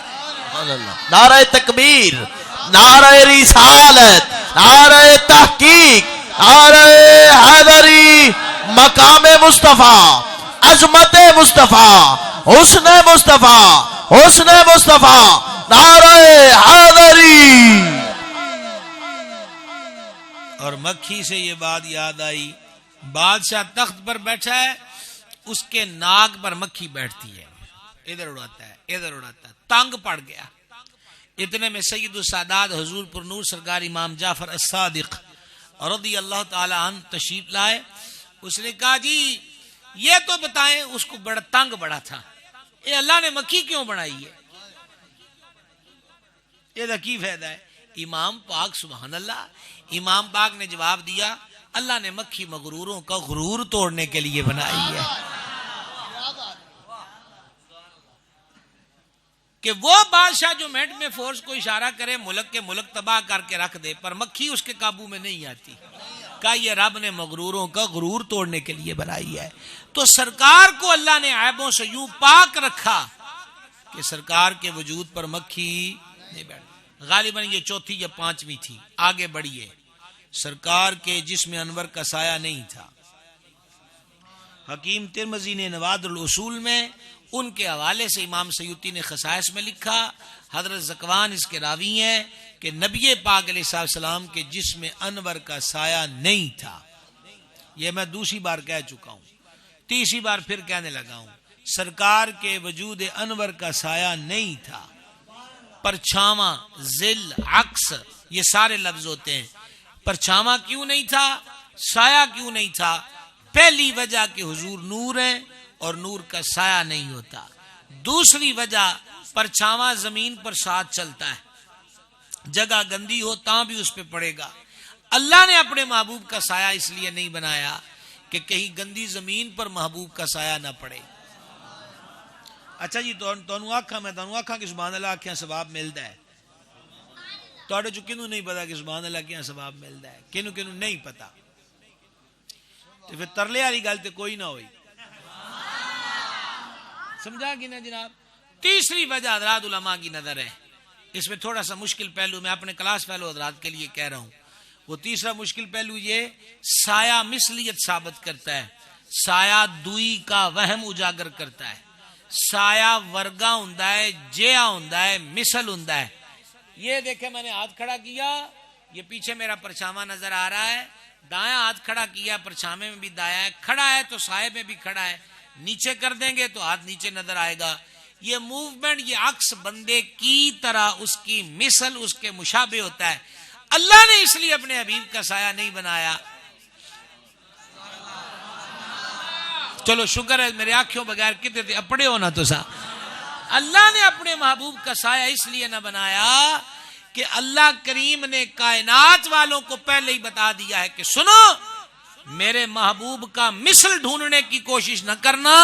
نعرہ تکبیر، نعرہ رسالت، نعرہ تحقیق، نعرہ حیدری، مقام مصطفیٰ، عظمت مصطفیٰ، حسن مصطفیٰ، حسن مصطفیٰ، نعرہ حیدری. اور مکھی سے یہ بات یاد آئی، بادشاہ تخت پر بیٹھا ہے، اس کے ناک پر مکھی بیٹھتی ہے، ادھر اڑاتا ہے ادھر اڑاتا ہے، تنگ پڑ گیا. اتنے میں سید السادات حضور پر نور سرکار امام جعفر الصادق رضی اللہ تعالی عنہ تشریف لائے. اس نے کہا جی یہ تو بتائیں، اس کو بڑا تنگ بڑا تھا، یہ اللہ نے مکھی کیوں بنائی ہے؟ یہ کی فائدہ ہے؟ امام پاک سبحان اللہ، امام پاک نے جواب دیا اللہ نے مکھی مغروروں کا غرور توڑنے کے لیے بنائی ہے، کہ وہ بادشاہ جو منٹ میں فورس کو اشارہ کرے ملک کے ملک تباہ کر کے رکھ دے، پر مکھی اس کے قابو میں نہیں آتی. کہا یہ رب نے مغروروں کا غرور توڑنے کے لیے بنائی ہے. تو سرکار کو اللہ نے عیبوں سے یوں پاک رکھا کہ سرکار کے وجود پر مکھی نہیں بیٹھ. غالباً یہ چوتھی یا پانچویں تھی، آگے بڑھیے. سرکار کے جسم انور کا سایہ نہیں تھا. حکیم ترمذی نے نوادر الاصول میں ان کے حوالے سے امام سیوطی نے خصائص میں لکھا، حضرت زکوان اس کے راوی ہیں کہ نبی پاک علیہ السلام کے جسم انور کا سایہ نہیں تھا. یہ میں دوسری بار کہہ چکا ہوں، تیسری بار پھر کہنے لگا ہوں. سرکار کے وجود انور کا سایہ نہیں تھا. پرچھاواں، ذل، عکس، یہ سارے لفظ ہوتے ہیں. پرچھاواں کیوں نہیں تھا، سایہ کیوں نہیں تھا؟ پہلی وجہ کہ حضور نور ہے اور نور کا سایہ نہیں ہوتا. دوسری وجہ پرچھاواں زمین پر ساتھ چلتا ہے، جگہ گندی ہو تاں بھی اس پہ پڑے گا. اللہ نے اپنے محبوب کا سایہ اس لیے نہیں بنایا کہ کہیں گندی زمین پر محبوب کا سایہ نہ پڑے. اچھا جی تانوں آکھاں میں تانوں آکھاں کہ سبحان اللہ آکھیاں ثواب ملدا ہے. تواڈے جو کنوں نہیں پتا کہ سبحان اللہ کیا ثواب ملدا ہے، کنوں کنوں نہیں پتا، تو پھر ترلے والی گل تے کوئی نہ ہوئی. سمجھا کہ نا جناب؟ تیسری وجہ حضرات علماء کی نظر ہے، اس میں تھوڑا سا مشکل پہلو میں اپنے کلاس فیلو حضرات کے لیے کہہ رہا ہوں. وہ تیسرا مشکل پہلو یہ سایہ مثلیت ثابت کرتا ہے، سایہ دوئی کا وہم اجاگر کرتا ہے. سایہ ورگا ہوندا ہے، جیا ہوندا ہے، مثل ہوندا ہے. یہ دیکھیں میں نے ہاتھ کھڑا کیا، یہ پیچھے میرا پرچھاواں نظر آ رہا ہے، دایاں ہاتھ کھڑا کیا پرچھاوے میں بھی دایاں ہے، کھڑا ہے تو سائے میں بھی کھڑا ہے، نیچے کر دیں گے تو ہاتھ نیچے نظر آئے گا. یہ موومنٹ، یہ عکس بندے کی طرح اس کی مثل اس کے مشابہ ہوتا ہے. اللہ نے اس لیے اپنے حبیب کا سایہ نہیں بنایا. چلو شکر ہے میرے آنکھوں بغیر کتنے تھے اپڑے ہونا تو سا. اللہ نے اپنے محبوب کا سایہ اس لیے نہ بنایا کہ اللہ کریم نے کائنات والوں کو پہلے ہی بتا دیا ہے کہ سنو میرے محبوب کا مثل ڈھونڈنے کی کوشش نہ کرنا،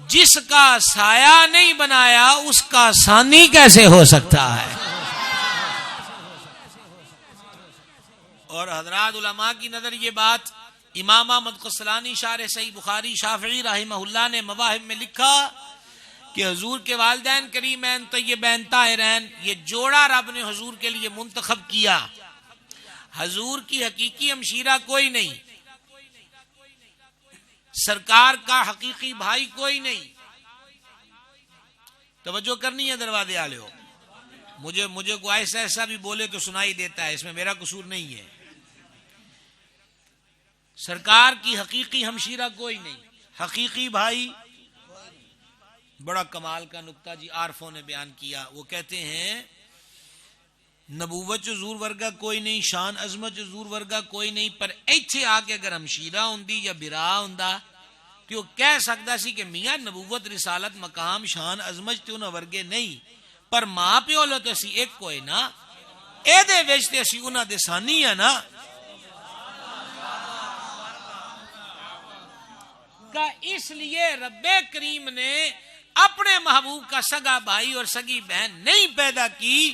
جس کا سایہ نہیں بنایا اس کا ثانی کیسے ہو سکتا ہے. اور حضرات علماء کی نظر یہ بات امام احمد قسطلانی شارح صحیح بخاری شافعی رحمہ اللہ نے مواہب میں لکھا کہ حضور کے والدین کریمین طیبین طاہرین یہ جوڑا رب نے حضور کے لیے منتخب کیا. حضور کی حقیقی ہمشیرہ کوئی نہیں، سرکار کا حقیقی بھائی کوئی نہیں. توجہ کرنی ہے دروازے والے ہو، مجھے کوئی ایسا بھی بولے تو سنائی دیتا ہے، اس میں میرا قصور نہیں ہے. سرکار کی حقیقی ہمشیرہ کوئی نہیں، حقیقی بھائی. بڑا کمال کا نکتہ جی عارفوں نے بیان کیا. وہ کہتے ہیں نبوت حضور ورگا کوئی نہیں، شان عظمت حضور ورگا کوئی نہیں، پر ایتھے آ کے اگر ہمشیرہ ہوندی یا برا ہوندا تو کہہ سکتا سی کہ میاں نبوت رسالت مقام شان عظمت تے انہاں ورگے نہیں، پر ماں پیو لو تے اسی ایک کوئی نا، اے دے وچ تے اسی انہاں دے ثانی ہے نا. اس لیے رب کریم نے اپنے محبوب کا سگا بھائی اور سگی بہن نہیں پیدا کی.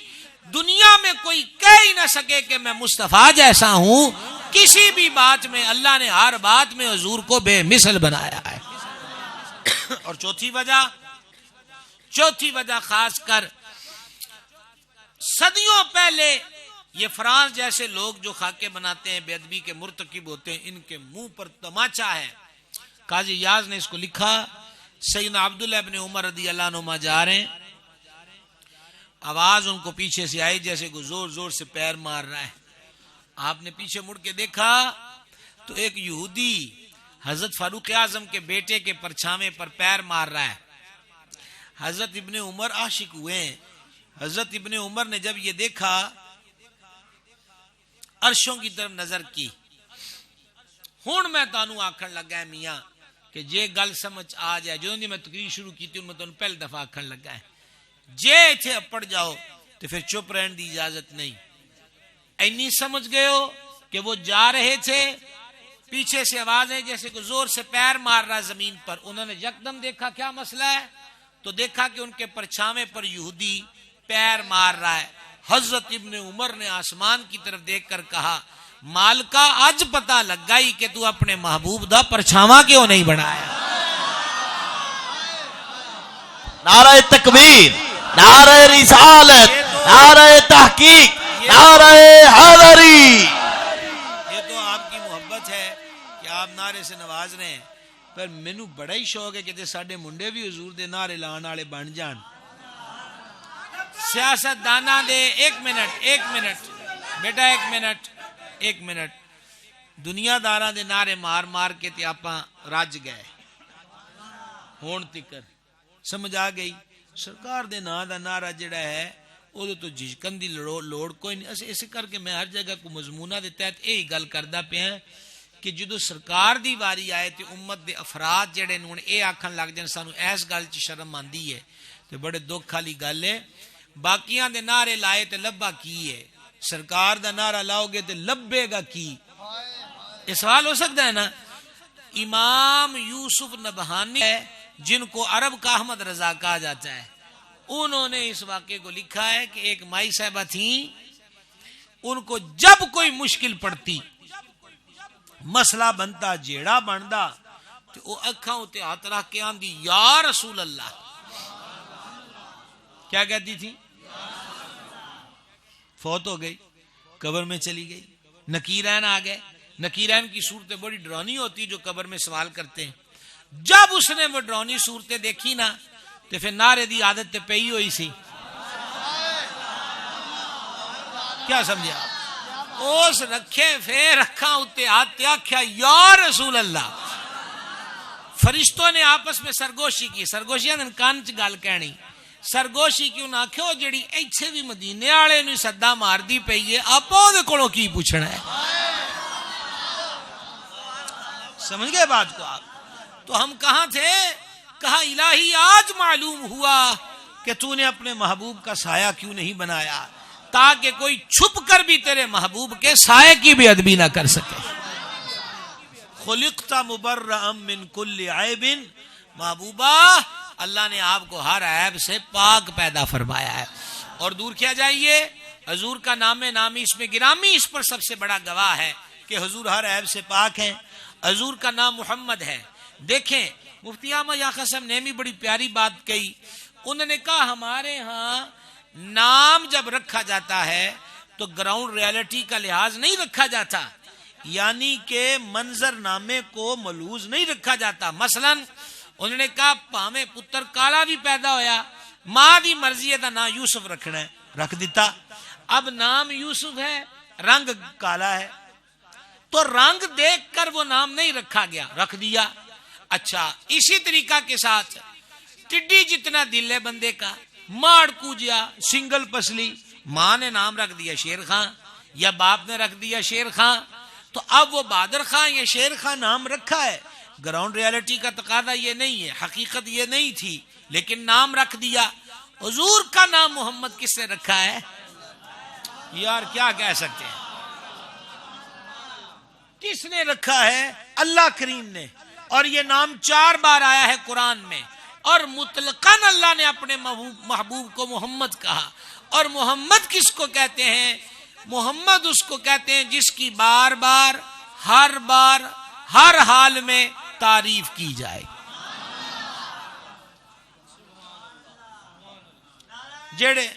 دنیا میں کوئی کہہ ہی نہ سکے کہ میں مصطفیٰ جیسا ہوں. کسی بھی بات میں اللہ نے ہر بات میں حضور کو بے مثل بنایا ہے. اور چوتھی وجہ خاص کر صدیوں پہلے یہ فرانس جیسے لوگ جو خاکے بناتے ہیں بے ادبی کے مرتکب ہوتے ہیں، ان کے منہ پر تماچا ہے. قاضی یاز نے اس کو لکھا. سیدنا عبداللہ ابن عمر رضی اللہ عنہما جا رہے ہیں، آواز ان کو پیچھے سے آئی جیسے کوئی زور زور سے پیر مار رہا ہے. آپ نے پیچھے مڑ کے دیکھا تو ایک یہودی حضرت فاروق اعظم کے بیٹے کے پرچھاوے پر پیر مار رہا ہے. حضرت ابن عمر عاشق ہوئے ہیں. حضرت ابن عمر نے جب یہ دیکھا عرشوں کی طرف نظر کی. ہن میں تانوں آکھن لگا ہے میاں کہ جے گل سمجھ آ جائے، جو میں تقریر شروع کی تھی ان میں تانوں پہلی دفعہ آکھن لگا ہے جے ایتھے اپڑ جاؤ تو پھر چپ رہن دی اجازت نہیں. اینی سمجھ گئے ہو کہ وہ جا رہے تھے، پیچھے سے آواز ہے جیسے کہ زور سے پیر مار رہا زمین پر. انہوں نے یکدم دیکھا کیا مسئلہ ہے، تو دیکھا کہ ان کے پرچھاوے پر یہودی پیر مار رہا ہے. حضرت ابن عمر نے آسمان کی طرف دیکھ کر کہا، مالکا آج پتہ لگ گئی کہ تو اپنے محبوب دا پرچھاواں کیوں نہیں بنایا. نعرہ تکبیر، نعرہ رسالت، نعرہ تحقیق، نعرہ حیدری. یہ تو آپ کی محبت ہے کہ آپ نعرے سے نواز رہے ہیں، پر مینوں بڑا ہی شوق ہے کہ ساڈے منڈے بھی حضور دے نعرے لان والے بن جان. سیاست دانا دے ایک منٹ بیٹا ایک منٹ دنیا داراں دے نعرے مار مار کے تے آپاں رج گئے. ہون تکر سمجھ آ گئی سرکار دے نا دا نعرہ جڑا ہے وہ تو جھجکن دی لوڑ کوئی نہیں. اس کر کے میں ہر جگہ کو مضمونہ دے تحت یہی گل کردا پیا کہ جدو سرکار دی واری آئے تے امت دے افراد جڑے نون اے آکھن لگ جان سانو ایس گل چ شرم آندی ہے تے بڑے دکھ والی گل ہے. باقیاں دے نعرے لائے تے لبا کی ہے، سرکار دا نعرہ لاؤ گے تے لبے گا کی؟ یہ سوال ہو سکتا ہے نا. امام یوسف نبہانی ہے جن کو عرب کا احمد رضا کہا جاتا ہے، انہوں نے اس واقعے کو لکھا ہے کہ ایک مائی صاحبہ تھیں، ان کو جب کوئی مشکل پڑتی، مسئلہ بنتا، جیڑا بنتا تو وہ اکھاں اتے ہاتھ رکھ کے آندی یا رسول اللہ. کیا کہتی تھی؟ فوت ہو گئی، قبر میں چلی گئی، نکیرین آ گئے. نکیرین کی صورتیں بڑی ڈرانی ہوتی جو قبر میں سوال کرتے ہیں. جب اس نے وہ ڈرانی صورتیں دیکھی نا تو پھر نعرے دی عادت تے پئی ہوئی سی. کیا سمجھا؟ اس رکھے پھر رکھا اتے ہاتھ آکھیا یا رسول اللہ. فرشتوں نے آپس میں سرگوشی کی. سرگوشیاں نے کان چ گل کہنی. سرگوشی کیوں نہ آکھو جڑی ایتھے بھی مدینے والے نوں سدا ماردی پئی ہے آپ اودے کولوں کی پوچھنا ہے. سمجھ گئے بات کو آپ؟ تو ہم کہاں تھے؟ کہا الہی آج معلوم ہوا کہ تو نے اپنے محبوب کا سایہ کیوں نہیں بنایا تاکہ کوئی چھپ کر بھی تیرے محبوب کے سائے کی بھی ادبی نہ کر سکے. خلقت مبرئا من کل عیب، محبوبہ اللہ نے آپ کو ہر عیب سے پاک پیدا فرمایا ہے. اور دور کیا جائیے، حضور کا نام نامی اس میں گرامی اس پر سب سے بڑا گواہ ہے کہ حضور ہر عیب سے پاک ہیں. حضور کا نام محمد ہے. دیکھیں مفتی احمد یا قسم نے بھی بڑی پیاری بات کہی. انہوں نے کہا ہمارے ہاں نام جب رکھا جاتا ہے تو گراؤنڈ ریالٹی کا لحاظ نہیں رکھا جاتا، یعنی کہ منظر نامے کو ملحوظ نہیں رکھا جاتا. مثلا انہوں نے کہا پاویں پتر کالا بھی پیدا ہویا، ماں دی مرضی ہے دا نام یوسف رکھنا ہے، رکھ دیتا. اب نام یوسف ہے، رنگ کالا ہے، تو رنگ دیکھ کر وہ نام نہیں رکھا گیا، رکھ دیا. اچھا اسی طریقہ کے ساتھ ٹڈی جتنا دل ہے بندے کا، ماڑ کوجیا سنگل پسلی، ماں نے نام رکھ دیا شیر خان یا باپ نے رکھ دیا شیر خان، تو اب وہ بہادر خان یا شیر خان نام رکھا ہے. گراؤنڈ ریالٹی کا تقاضا یہ نہیں ہے، حقیقت یہ نہیں تھی، لیکن نام رکھ دیا. حضور کا نام محمد کس نے رکھا ہے؟ یار کیا کہہ سکتے ہیں، کس نے رکھا ہے؟ اللہ کریم نے. اور یہ نام 4 بار آیا ہے قرآن میں، اور مطلقاً اللہ نے اپنے محبوب کو محمد کہا. اور محمد کس کو کہتے ہیں؟ محمد اس کو کہتے ہیں جس کی بار بار ہر حال میں تعریف کی جائے. جڑے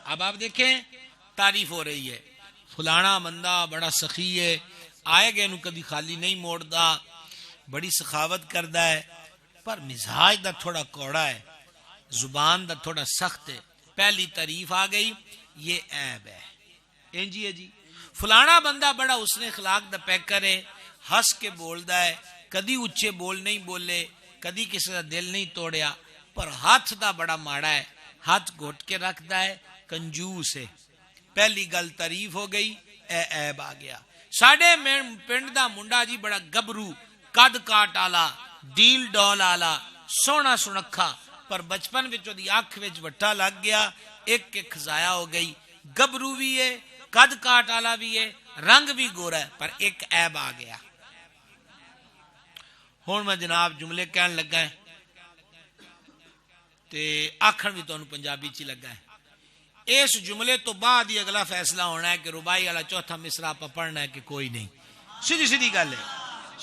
اب آپ دیکھیں تعریف ہو رہی ہے، فلانا بندہ بڑا سخی ہے، آئے گئے نو کدی خالی نہیں موڑدا، بڑی سخاوت کردا ہے، پر مزاج دا تھوڑا کوڑا ہے، زبان دا تھوڑا سخت ہے۔ پہلی تعریف آ گئی، یہ عیب ہے۔ انجی ہے جی، فلانا بندہ بڑا حسن اخلاق دا پیکر ہے، ہنس کے بولدا ہے، کدی اچھے بول نہیں بولے، کدی کسی دا دل نہیں توڑیا، پر ہاتھ دا بڑا ماڑا ہے، ہاتھ گھٹ کے رکھدا ہے، کنجوس ہے۔ پہلی گل تعریف ہو گئی، اے عیب آ گیا۔ ساڈے پنڈ دا منڈا جی بڑا گبرو، قد کاٹ آلا، ڈیل ڈول آلا، سونا سنکھا، پر بچپن وچ دی اکھ وچ وٹا لگ گیا، ایک ایک ضائع ہو گئی۔ گبرو بھی ہے، قد کاٹ آلا بھی ہے، رنگ بھی گورا ہے، پر ایک عیب آ گیا۔ ہن میں جناب جملے کہن لگا ہے تے آکھن بھی تانوں پنجابی چ لگا ہے۔ اس جملے تو بعد ہی اگلا فیصلہ ہونا ہے کہ ربائی والا چوتھا مصرع آپ پڑھنا ہے کہ کوئی نہیں۔ سیدھی سیدھی گل ہے،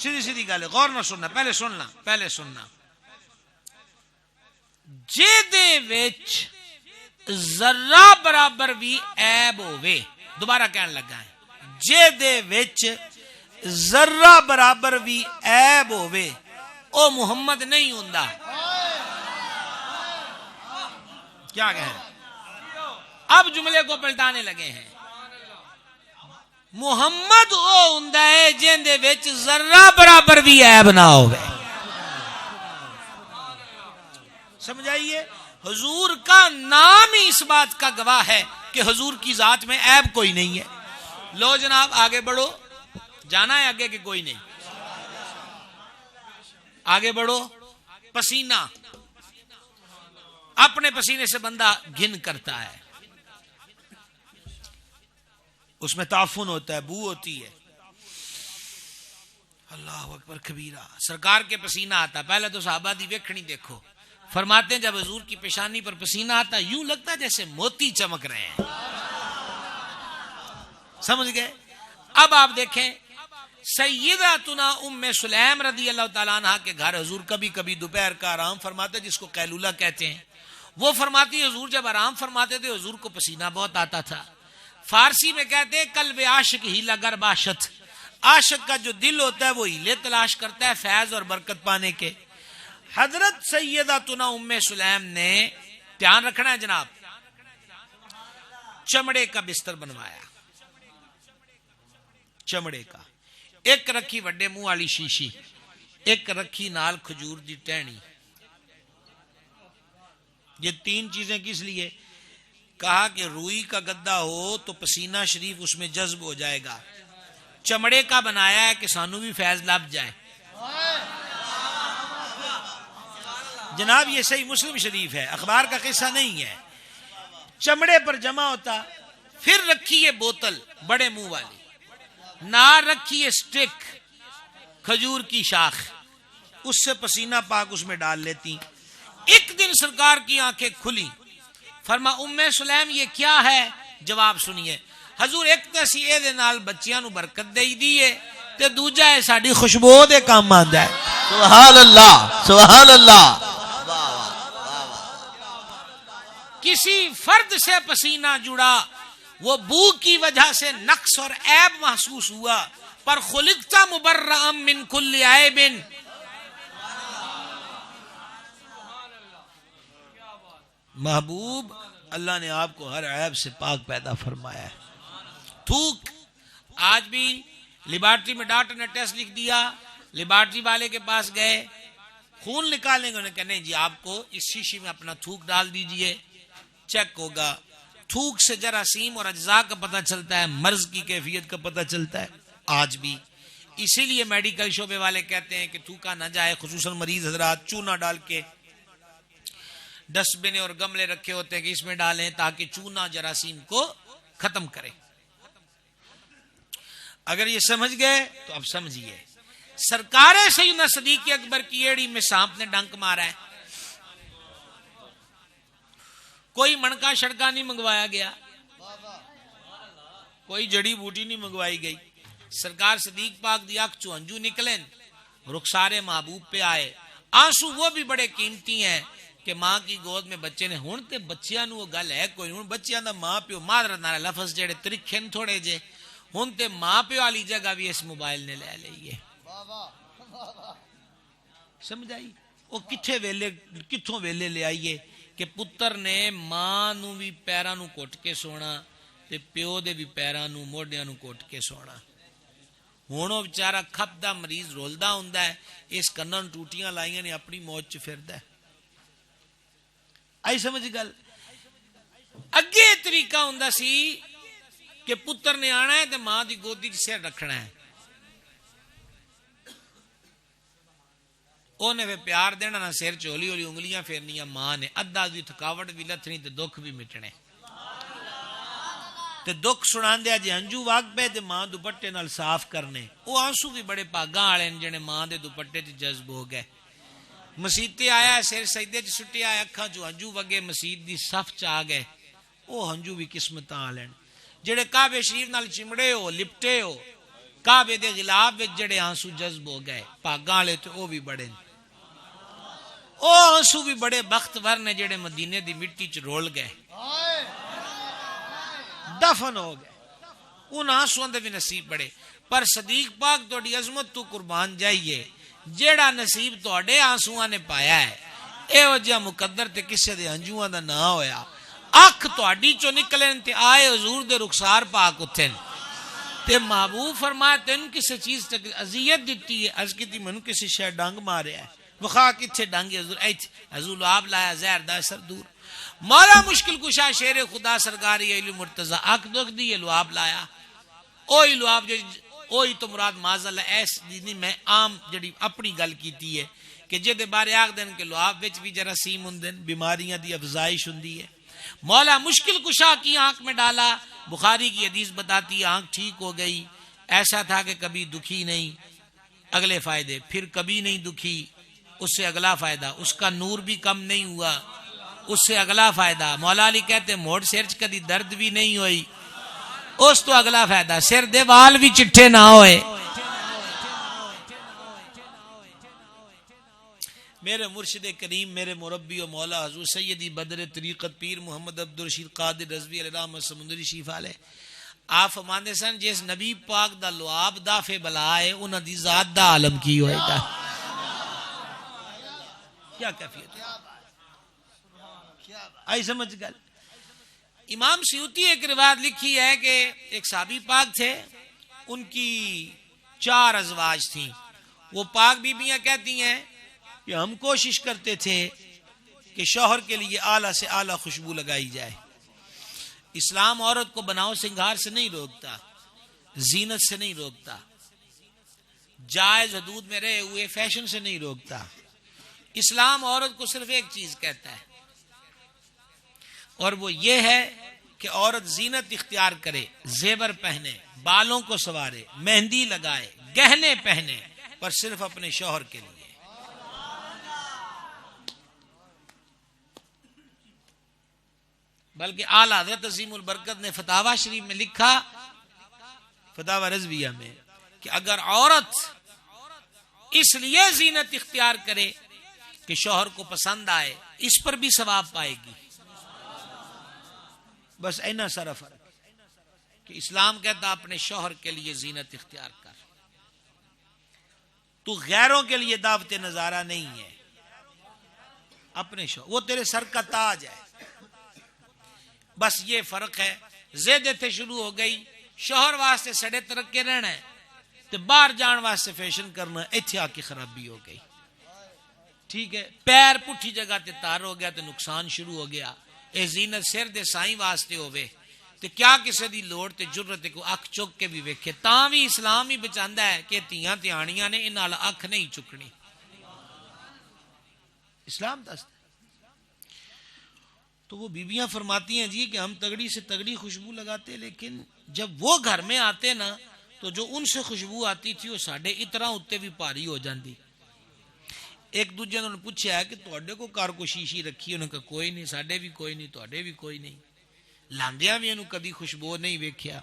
سیدھی سیدھی گل ہے، غور نہ سننا، پہلے سننا۔ جے دے وچ ذرہ برابر بھی عیب ہووے، دوبارہ کہن لگا ہے، جے دے وچ ذرہ برابر بھی عیب ہووے، او محمد نہیں ہوندا۔ کیا کہیں؟ اب جملے کو پلٹانے لگے ہیں۔ محمد او ہوندا ہے جن دے وچ ذرہ برابر بھی عیب نہ ہوئے۔ سمجھائیے، حضور کا نام ہی اس بات کا گواہ ہے کہ حضور کی ذات میں عیب کوئی نہیں ہے۔ لو جناب آگے بڑھو، جانا ہے آگے کہ کوئی نہیں؟ آگے بڑھو۔ پسینہ، اپنے پسینے سے بندہ گھن کرتا ہے، اس میں تعفن ہوتا ہے، بو ہوتی ہے۔ اللہ اکبر کبیرہ۔ سرکار کے پسینہ آتا، پہلے تو صحابہ دی ویکھنی دیکھو، فرماتے ہیں جب حضور کی پیشانی پر پسینہ آتا یوں لگتا ہے جیسے موتی چمک رہے ہیں۔ سمجھ گئے؟ اب آپ دیکھیں سیداتنا ام سلیم رضی اللہ تعالیٰ عنہ کے گھر حضور کبھی کبھی دوپہر کا آرام فرماتے، جس کو قیلولہ کہتے ہیں۔ وہ فرماتی حضور جب آرام فرماتے تھے حضور کو پسینہ بہت آتا تھا۔ فارسی میں کہتے ہیں قلب عاشق ہی لگر باشت، عاشق کا جو دل ہوتا ہے وہ ہیلے تلاش کرتا ہے فیض اور برکت پانے کے۔ حضرت سیداتنا ام سلیم نے دھیان رکھنا ہے جناب، چمڑے کا بستر بنوایا، چمڑے کا، ایک رکھی وڈے منہ والی شیشی، ایک رکھی نال کھجور دی ٹہنی۔ یہ تین چیزیں کس لیے؟ کہا کہ روئی کا گدا ہو تو پسینہ شریف اس میں جذب ہو جائے گا، چمڑے کا بنایا ہے کہ سانو بھی فیض لب جائے۔ جناب یہ صحیح مسلم شریف ہے، اخبار کا قصہ نہیں ہے۔ چمڑے پر جمع ہوتا، پھر رکھی یہ بوتل بڑے منہ والی، نہ رکھی یہ سٹک کھجور کی شاخ، اس سے پسینہ پاک اس میں ڈال لیتی۔ ایک دن سرکار کی آنکھیں کھلی، فرما ام سلیم یہ کیا ہے؟ جواب سنیے، حضور ایک تسی اے دے نال بچیاں نو برکت دے دیئے تے دوجا ہے ساڈی خوشبو دے کام آندا ہے۔ سبحان اللہ، سبحان اللہ۔ کسی فرد سے پسینہ جڑا، وہ بو کی وجہ سے نقص اور عیب محسوس ہوا، پر خلقتا مبرئا من کل عیب۔ محبوب اللہ نے آپ کو ہر عیب سے پاک پیدا فرمایا ہے۔ تھوک، آج بھی لیبارٹری میں ڈاکٹر نے ٹیسٹ لکھ دیا، لیبارٹری والے کے پاس گئے، خون نکالیں گے، انہوں نے کہا نہیں جی آپ کو اس شیشی میں اپنا تھوک ڈال دیجئے، چیک ہوگا۔ تھوک سے جراثیم اور اجزاء کا پتہ چلتا ہے، مرض کی کیفیت کا پتہ چلتا ہے۔ آج بھی اسی لیے میڈیکل شعبے والے کہتے ہیں کہ تھوکا نہ جائے، خصوصاً مریض حضرات چونا ڈال کے، ڈسٹ بن اور گملے رکھے ہوتے ہیں کہ اس میں ڈالیں تاکہ چونا جراثیم کو ختم کرے۔ اگر یہ سمجھ گئے تو اب سمجھیے، سرکار سیدنا صدیق اکبر کی ایڑی میں سانپ نے ڈنک مارا ہے، کوئی منکا شڑکا نہیں منگوایا گیا، کوئی جڑی بوٹی نہیں منگوائی گئی. سرکار صدیق پاک دی اکھ چو ہنجو نکلیں, رخسار محبوب پہ آئے. آنسو وہ بھی بڑے قیمتی ہیں کہ ماں کی گود میں بچے نے. ہن تے بچیاں نو وہ گل ہے کوئی, ہن بچیاں دا ماں پیو معذرت نال لفظ جڑے ترکھے نے تھوڑے جے, ہن تے ماں پیو والی جگہ بھی اس موبائل نے لے لئی ہے. سمجھائی وہ کتھوں ویلے لے آئیے کہ پتر نے ماں نو بھی پیراں نو کٹ کے سونا تے پیو دے بھی پیراں نو موڈیاں نو کٹ کے سونا. ہن وہ بیچارہ کھپ دا مریض رولدا ہوندا ہے, اس کناں نو ٹوٹیاں لائیاں نے اپنی موت چ پھردا ہے. آئی سمجھ گل. اگے طریقہ ہوندا سی کہ پتر نے آنا ہے تے ماں دی گودی چ سر رکھنا ہے, اونے پھر پیار دینا نہ سر چولی ہولی انگلیاں پھیرنیاں ماں نے, ادھا دی تھکاوٹ بھی لتھنی تے دکھ بھی مٹنے. تے دکھ سناندیا جے ہنجو واگ پے تے ماں دوپٹے نال صاف کرنے. او آنسو بھی بڑے پاگاں والے نے جڑے ماں دے دوپٹے تے جذب ہو گئے. مسیتے آیا سر سجدے چ سٹیا, اکھاں چوں ہنجو وگے, مسیت دی صف چ آ گئے. او ہنجو بھی قسمتاں والے جڑے کعبے شریف نال چمڑے ہو لپٹے ہو, کعبے دے غلاف وچ جڑے آنسو جذب ہو گئے. پاگاں والے تے او بھی بڑے نے. او آنسو بھی بڑے بختور نے جڑے مدینے دی مٹی چ رول گئے, دفن ہو گئے. ان آنسوؤں دے بھی نصیب بڑے. پر صدیق پاک تہاڈی عظمت تو قربان جائیے, جیڑا نصیب تہاڈے آنسوؤں نے پایا ہے ایہو جہا مقدر تے کسے دے ہنجوؤں دا نہ ہویا. اکھ تہاڈی چوں نکلن تے آئے حضور دے رخسار پاک اتھن تے محبوب فرمایا تینوں کسے چیز تک اذیت دیتی ہے, عرض کیتی مینوں کسے شے ڈنگ ماریا ہے. وخا کتھے ڈنگ حضور ایتھے, حضور لعاب لایا زہر دا اثر دور. مولا مشکل کشا شیر خدا سرکاری علی مرتضی اک دکھ دی لعاب لایا. اوہی لعاب جو اوہی تو مراد معاذ ایس نہیں, میں عام جڑی اپنی گل کیتی ہے کہ جے دے بارے آکھ دین کہ لعاب وچ بھی جراثیم ہوندے, بیماریاں دی افزائش ہوندی ہے. مولا مشکل کشا کی آنکھ میں ڈالا. بخاری کی حدیث بتاتی آنکھ ٹھیک ہو گئی. ایسا تھا کہ کبھی دکھی نہیں, اگلے فائدے, پھر کبھی نہیں دکھی, اس سے اگلا فائدہ, اس کا نور بھی کم نہیں ہوا, اس سے اگلا فائدہ. مولا علی کہتے موڑ سرچ کدی درد بھی نہیں ہوئی, اس تو اگلا فائدہ سر دے وال بھی چٹھے نہ ہوئے. میرے مرشد کریم, میرے مربی و مولا حضور سیدی بدر طریقت پیر محمد عبدالرشید قادر رضوی علیہ رحمت سمندری شریف والے آپ فرماندے سن جس نبی پاک دا لعاب دافع بلا ہے انہاں دی ذات دا عالم کی ہوئے گا. کیا کیفیت ہے, آئی سمجھ گل. امام سیوطی ایک روایت لکھی ہے کہ ایک صحابی پاک تھے, ان کی 4 ازواج تھیں. وہ پاک بیبیاں کہتی ہیں کہ ہم کوشش کرتے تھے کہ شوہر کے لیے اعلیٰ سے اعلیٰ خوشبو لگائی جائے. اسلام عورت کو بناؤ سنگار سے نہیں روکتا, زینت سے نہیں روکتا, جائز حدود میں رہے ہوئے فیشن سے نہیں روکتا. اسلام عورت کو صرف ایک چیز کہتا ہے اور وہ یہ ہے کہ عورت زینت اختیار کرے, زیور پہنے, بالوں کو سنوارے, مہندی لگائے, گہنے پہنے, پر صرف اپنے شوہر کے لیے. بلکہ اعلیٰ حضرت عظیم البرکت نے فتاوی شریف میں لکھا, فتاوی رضویہ میں, کہ اگر عورت اس لیے زینت اختیار کرے کہ شوہر کو پسند آئے, اس پر بھی ثواب پائے گی. بس اینا سارا فرق کہ اسلام کہتا اپنے شوہر کے لیے زینت اختیار کر, تو غیروں کے لیے دعوت نظارہ نہیں ہے, اپنے شوہر وہ تیرے سر کا تاج ہے. بس یہ فرق ہے. زیادت شروع ہو گئی, شوہر واسطے سڑے ترکے رہنا ہے تو باہر جان واسطے فیشن کرنا, ایتھے آ کی خرابی ہو گئی. ٹھیک ہے, پیر پٹھی جگہ تے تار ہو گیا تو نقصان شروع ہو گیا. اے زینت سر دے سائیں واسطے ہوئے تے کیا کسے دی لوڑ تے جرت کو اکھ چک کے بھی ویکھے, تاں بھی اسلام ہی بچاندا ہے کہ تیاں تیانیاں نے انہاں اکھ نہیں چکنی. اسلام دستا. تو وہ بیویاں فرماتی ہیں جی کہ ہم تگڑی سے تگڑی خوشبو لگاتے, لیکن جب وہ گھر میں آتے نا تو جو ان سے خوشبو آتی تھی وہ ساڈے اتنا اتے بھی پاری ہو جاندی. ایک دوجے نے پوچھا کہ تواڈے کو کار کو شیشی رکھی, انہوں نے کہا کوئی نہیں, ساڈے بھی کوئی نہیں, تواڈے بھی کوئی نہیں. لاندیاں بھی انہوں کبھی خوشبو نہیں ویکھیا.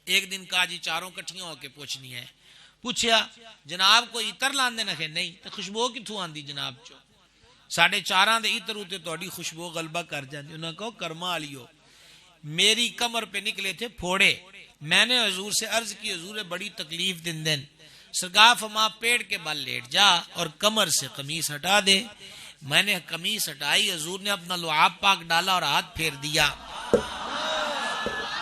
ایک دن کہا جی چاروں کٹھیاں ہو کے پوچھنی ہے. پوچھیا جناب کوئی عطر لاندے نہ کہ نہیں. تو خوشبو کتوں آندی جناب چو؟ 4.5 دے عطر تے تہاڈی خوشبو غلبہ کر جاندی. انہاں کہو کرما والیو میری کمر پہ نکلے تھے پھوڑے. میں نے حضور سے عرض کی حضور بڑی تکلیف دن سرکار فرما پیڑ کے بل لیٹ جا اور کمر سے قمیص ہٹا دے. میں نے قمیص ہٹائی, حضور نے اپنا لعاب پاک ڈالا اور ہاتھ پھیر دیا.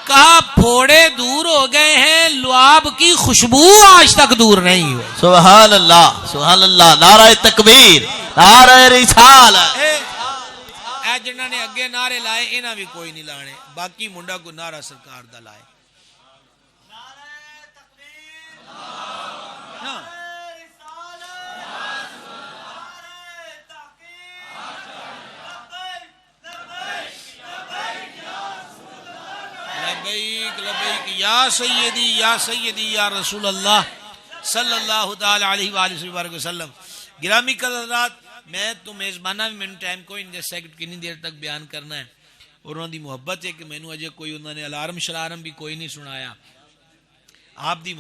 کہا پھوڑے دور ہو گئے ہیں, لعاب کی خوشبو آج تک دور نہیں ہوئی. سبحان اللہ سبحان اللہ. نعرہ تکبیر, نعرہ رسالت. اے جنہاں نے اگے نعرے لائے انہاں بھی کوئی نہیں لانے, باقی منڈا کو نعرہ سرکار دا لائے. لبیک لبیک یا سیدی یا رسول اللہ صلی اللہ تعالی علیہ وآلہ وسلم. گرامی حضرات, میں تو میزبانہ بھی میں ٹائم کوئی نہیں, سیکنڈ کتنی دیر تک بیان کرنا ہے, اور انہوں دی محبت ہے کہ میں نے اجے کوئی انہوں نے الارم شلارم بھی کوئی نہیں سنایا. آپ دی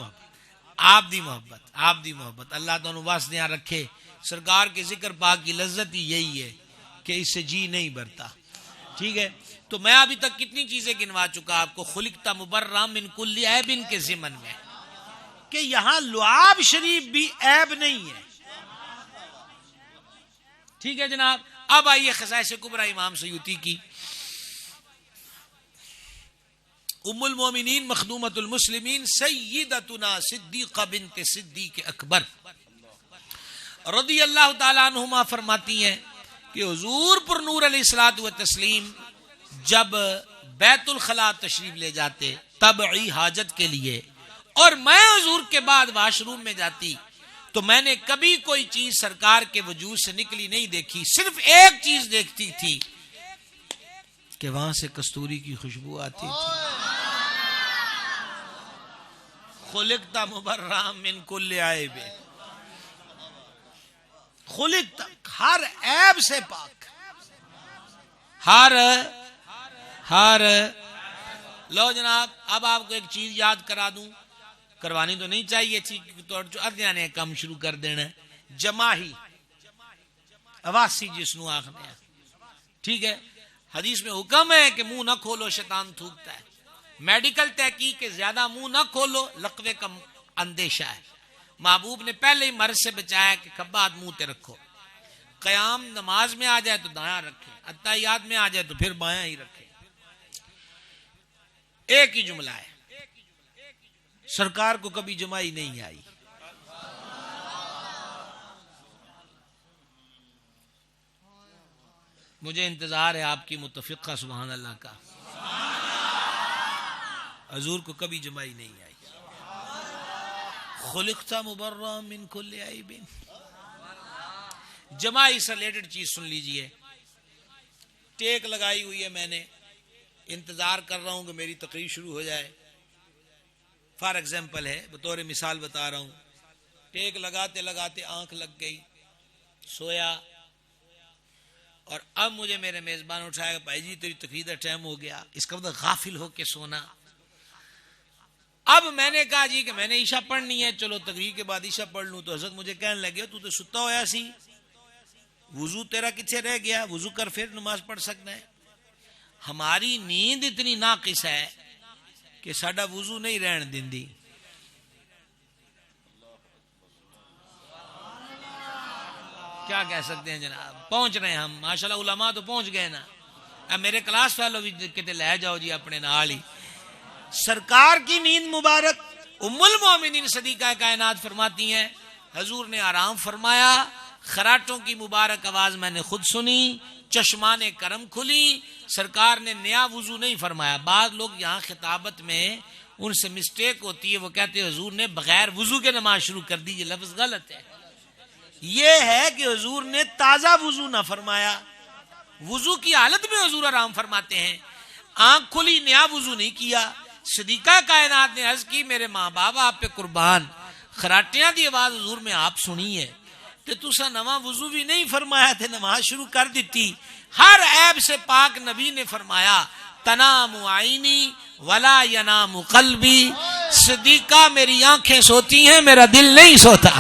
محبت اللہ تعالیٰ واسطے رکھے. سرکار کے ذکر پاک کی لذت ہی یہی ہے کہ اس سے جی نہیں بھرتا. ٹھیک ہے, تو میں ابھی تک کتنی چیزیں گنوا چکا آپ کو. خلقتا مبرا من کل عیب کے ضمن میں کہ یہاں لعاب شریف بھی عیب نہیں ہے. ٹھیک ہے جناب. اب آئیے خصائص کبریٰ امام سیوطی کی. ام المومنین مخدومۃ المسلمین سیدتنا صدیقہ بنت صدیق اکبر رضی اللہ تعالی عنہما فرماتی ہیں کہ حضور پر نور علیہ الصلوۃ والتسلیم جب بیت الخلاء تشریف لے جاتے طبعی حاجت کے لیے, اور میں حضور کے بعد واش روم میں جاتی, تو میں نے کبھی کوئی چیز سرکار کے وجود سے نکلی نہیں دیکھی. صرف ایک چیز دیکھتی تھی کہ وہاں سے کستوری کی خوشبو آتی تھی. خلقتا مبرا من کل عیب, خلقتا ہر عیب سے پاک, ہر لو جناب. اب آپ کو ایک چیز یاد کرا دوں, کروانی تو نہیں چاہیے تھی جو ادیا نے کام شروع کر دینا ہے. جماہی اواسی جس نو آخنے ہیں. ٹھیک ہے, حدیث میں حکم ہے کہ منہ نہ کھولو شیطان تھوکتا ہے. میڈیکل تحقیق کے زیادہ منہ نہ کھولو, لقوے کا اندیشہ ہے. محبوب نے پہلے ہی مرض سے بچایا کہ کھبا ہاتھ منہ تے رکھو. قیام نماز میں آ جائے تو دایاں رکھے, اتحیات میں آ جائے تو پھر بایاں ہی رکھے. ایک ہی جملہ ہے. سرکار کو کبھی جمائی نہیں آئی. مجھے انتظار ہے آپ کی متفقہ سبحان اللہ کا. حضور کو کبھی جمائی نہیں آئی. خلقتا مبرا من کل عیب. جمائی سے ریلیٹڈ چیز سن لیجئے. ٹیک لگائی ہوئی ہے, میں نے انتظار کر رہا ہوں کہ میری تقریر شروع ہو جائے. فار ایگزامپل ہے, بطور مثال بتا رہا ہوں. ٹیک لگاتے لگاتے آنکھ لگ گئی, سویا, اور اب مجھے میرے میزبان اٹھایا کہ بھائی جی تیری تقریر کا ٹائم ہو گیا. اس کا مطلب غافل ہو کے سونا. اب میں نے کہا جی کہ میں نے عشاء پڑھنی ہے, چلو تقریر کے بعد عشاء پڑھ لوں. تو حضرت مجھے کہنے لگے تو ستا ہویا سی, وضو تیرا کتنے رہ گیا, وضو کر پھر نماز پڑھ سکنا ہے. ہماری نیند اتنی ناقص ہے کہ ساڈا وضو نہیں رہن دیندی. کیا کہہ سکتے ہیں جناب, پہنچ رہے ہیں ہم ماشاءاللہ. علماء تو پہنچ گئے نا. اب میرے کلاس فیلو بھی کتے لے جاؤ جی اپنے نال ہی. سرکار کی نیند مبارک ام المومنین صدیقہ کائنات فرماتی ہیں حضور نے آرام فرمایا, خراٹوں کی مبارک آواز میں نے خود سنی, چشمان کرم کھلی. سرکار نے نیا وضو نہیں فرمایا. بعض لوگ یہاں خطابت میں ان سے مسٹیک ہوتی ہے, وہ کہتے ہیں حضور نے بغیر وضو کے نماز شروع کر دی. یہ لفظ غلط ہے. یہ ہے کہ حضور نے تازہ وضو نہ فرمایا, وضو کی حالت میں حضور آرام فرماتے ہیں. آنکھ کھلی, نیا وضو نہیں کیا. صدیقہ کائنات نے عرض کی میرے ماں باپ آپ پہ قربان, خراٹیاں دی آواز حضور میں آپ سنی ہے تے تسا نواں وضو بھی نہیں فرمایا تھے, نماز شروع کر دیتی. ہر عیب سے پاک نبی نے فرمایا تنام عینی ولا ینام قلبی، صدیقہ میری آنکھیں سوتی ہیں میرا دل نہیں سوتا۔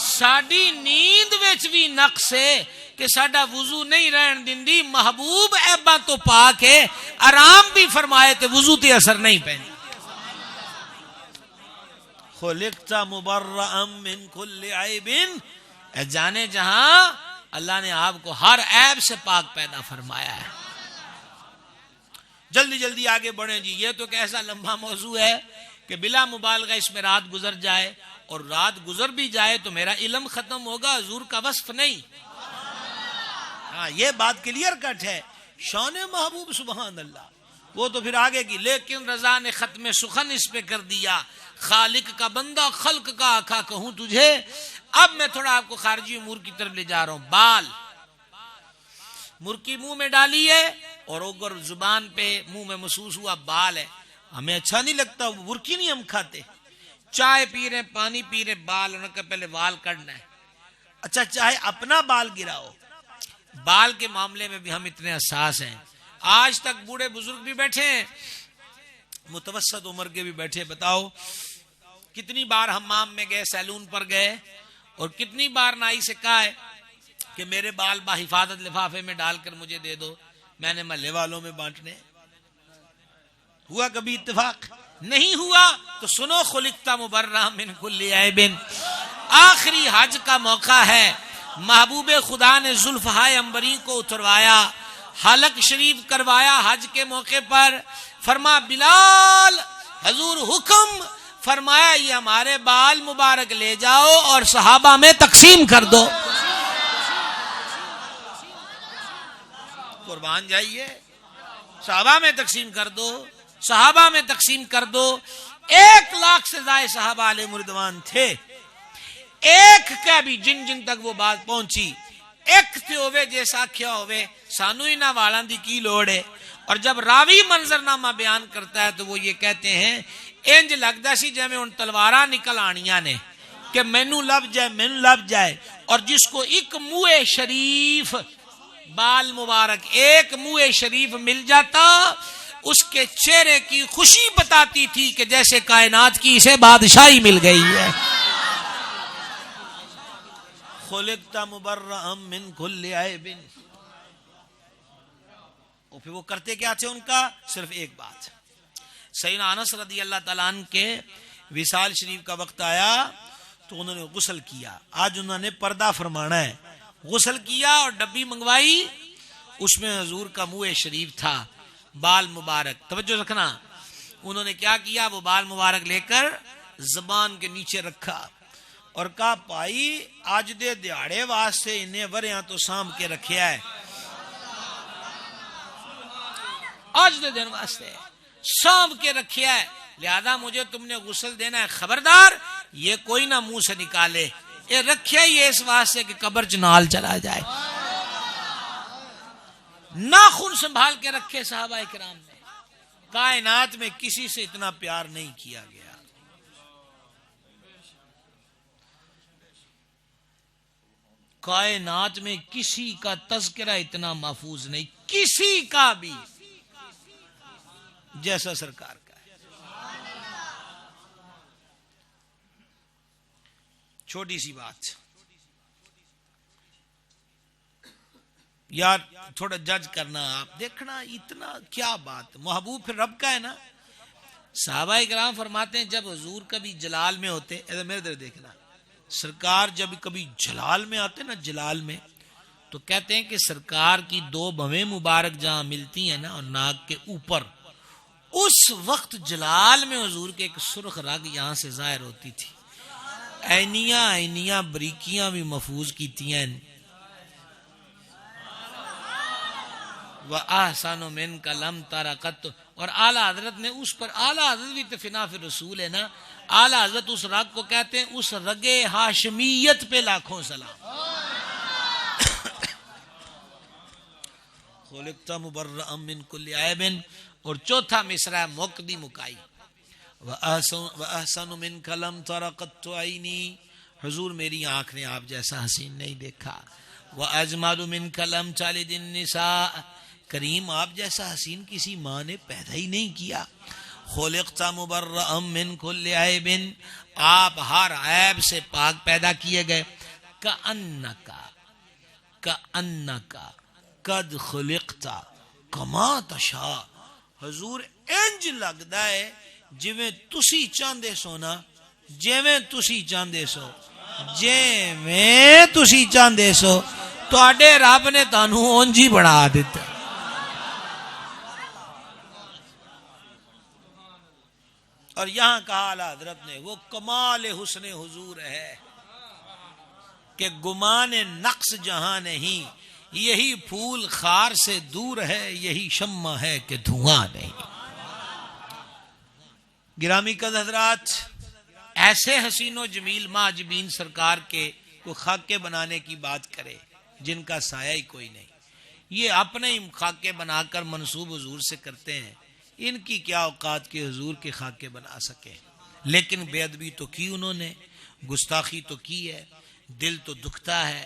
ساڈی نیند وچ بھی نقص ہے کہ ساڈا وضو نہیں رہن دیندی، محبوب عیباں تو پاک ہے، آرام بھی فرمائے تے وضو تے اثر نہیں پیندا۔ خلقت مبرئا من کل عیب، اے جانے جہاں اللہ نے آپ کو ہر عیب سے پاک پیدا فرمایا ہے۔ جلدی جلدی آگے بڑھیں جی، یہ تو ایک ایسا لمبا موضوع ہے کہ بلا مبالغہ اس میں رات گزر جائے، اور رات گزر بھی جائے تو میرا علم ختم ہوگا، حضور کا وصف نہیں۔ ہاں یہ بات کلیئر کٹ ہے، شان محبوب سبحان اللہ، وہ تو پھر آگے کی، لیکن رضا نے ختم سخن اس پہ کر دیا، خالق کا بندہ خلق کا آقا کہوں تجھے۔ اب میں تھوڑا آپ کو خارجی امور کی طرف لے جا رہا ہوں۔ بال مرکی منہ میں ڈالی ہے اور اگر زبان پہ منہ میں محسوس ہوا بال ہے، ہمیں اچھا نہیں لگتا، مرکی نہیں ہم کھاتے، چائے پی رہے پانی پی رہے، بال انہوں کا پہلے بال کڑنا ہے۔ اچھا چاہے اپنا بال گراؤ، بال کے معاملے میں بھی ہم اتنے حساس ہیں۔ آج تک بوڑھے بزرگ بھی بیٹھے ہیں، متوسط عمر کے بھی بیٹھے، بتاؤ کتنی بار حمام میں گئے، سیلون پر گئے، اور کتنی بار نائی سے کہا ہے کہ میرے بال باحفاظت لفافے میں ڈال کر مجھے دے دو، میں نے محلے والوں میں بانٹنے۔ ہوا کبھی اتفاق؟ نہیں ہوا۔ تو سنو، خلقت مبرئا من کل عیب، آخری حج کا موقع ہے، محبوب خدا نے زلفہائے عنبری کو اتروایا، حلق شریف کروایا حج کے موقع پر، فرما بلال، حضور حکم فرمایا یہ ہمارے بال مبارک لے جاؤ اور صحابہ میں تقسیم کر دو۔ قربان جائیے، صحابہ میں تقسیم کر دو، صحابہ میں تقسیم کر دو۔ 1,00,000 سے زائد صحابہ علیہ رضوان تھے، ایک کا بھی جن جن تک وہ بات پہنچی، ایک تے ہوئے جیسا کیا ہوئے، سانو ہی نہ والاں دی کی لوڑ ہے۔ اور جب راوی منظرنامہ بیان کرتا ہے تو وہ یہ کہتے ہیں انج لگدا سی جے میں ان تلواراں نکل آنیاں نے کہ مینوں لب جائے، مینوں لب جائے۔ اور جس کو ایک منہ شریف بال مبارک، ایک منہ شریف مل جاتا، اس کے چہرے کی خوشی بتاتی تھی کہ جیسے کائنات کی اسے بادشاہی مل گئی ہے۔ خلقت مبرئا من کل عیب، اور پھر وہ کرتے کیا تھے؟ ان کا صرف ایک بات، سیدنا انس رضی اللہ تعالیٰ عنہ کے وصال شریف کا وقت آیا تو انہوں نے غسل کیا، آج انہوں نے پردہ فرمانا ہے، غسل کیا اور ڈبی منگوائی، اس میں حضور کا منہ شریف تھا، بال مبارک۔ توجہ رکھنا، انہوں نے کیا کیا؟ وہ بال مبارک لے کر زبان کے نیچے رکھا اور کہا بھائی آج دے دیہاڑے واسطے انہیں وریاں تو سام کے رکھیا ہے، آج دے دن واسطے سام کے رکھیا ہے، لہذا مجھے تم نے غسل دینا ہے، خبردار یہ کوئی نہ منہ سے نکالے، یہ رکھیا ہی اس واسطے کہ قبر جنال چلا جائے۔ ناخن سنبھال کے رکھے صحابہ کرام نے، کائنات میں کسی سے اتنا پیار نہیں کیا گیا۔ کائنات میں کسی کا تذکرہ اتنا محفوظ نہیں، کسی کا بھی، جیسا سرکار کا ہے۔ چھوٹی سی بات یار، تھوڑا جج کرنا، آپ دیکھنا اتنا کیا بات، محبوب پھر رب کا ہے نا۔ صحابہ کرام فرماتے ہیں جب حضور کبھی جلال میں ہوتے، میرے ادھر دیکھنا، سرکار جب کبھی جلال میں آتے نا، جلال میں، تو کہتے ہیں کہ سرکار کی دو بھویں مبارک جہاں ملتی ہیں نا اور ناک کے اوپر، اس وقت جلال میں حضور کے ایک سرخ رگ یہاں سے ظاہر ہوتی تھی، عینیاں بریکیاں بھی محفوظ کیتی ہیں۔ وَأَحْسَنُ مِنْكَ لَمْ تَرَ قَطُّ، اور اعلیٰ حضرت نے اس پر، اعلیٰ حضرت بھی تفنا فی رسول ہے نا، اعلیٰ حضرت اس رگ کو کہتے ہیں، اس رگ ہاشمیت پہ لاکھوں سلام۔ خلقت مبرئا من کل عیب، اور چوتھا مصرع مقدی مکائی، وَأَحْسَنُ مِنْكَ لَمْ تَرَ قَطُّ عَيْنِي، حضور میری آنکھ نے آپ جیسا حسین نہیں دیکھا، وَأَجْمَلُ مِنْكَ لَمْ تَلِدِ النِّسَاء، کریم آپ جیسا حسین کسی ماں نے پیدا ہی نہیں کیا. خُلِقْتَ مُبَرَّأً مِّن كُلِّ عَيْبٍ، آپ ہر عیب سے پاک پیدا کیے گئے. کَأَنَّكَ قَدْ خُلِقْتَ كَمَا تَشَاءُ، حضور انج لگدا ہے جویں تسی چاہندے سو نا، جویں تسی چاہندے سو، جویں تسی چاہندے سو تواڈے رب نے تانوں اونج ہی بنا دیتا. اور یہاں کہا اعلی حضرت نے وہ کمال حسن حضور ہے کہ گمان نقص جہاں نہیں، یہی پھول خار سے دور ہے، یہی شمع ہے کہ دھواں نہیں. گرامی قدر حضرات، ایسے حسین و جمیل معجبین سرکار کے کوئی خاکے بنانے کی بات کرے جن کا سایہ ہی کوئی نہیں. یہ اپنے ہی خاکے بنا کر منسوب حضور سے کرتے ہیں، ان کی کیا اوقات کے حضور کے خاکے بنا سکے. لیکن بے ادبی تو کی انہوں نے، گستاخی تو کی ہے، دل تو دکھتا ہے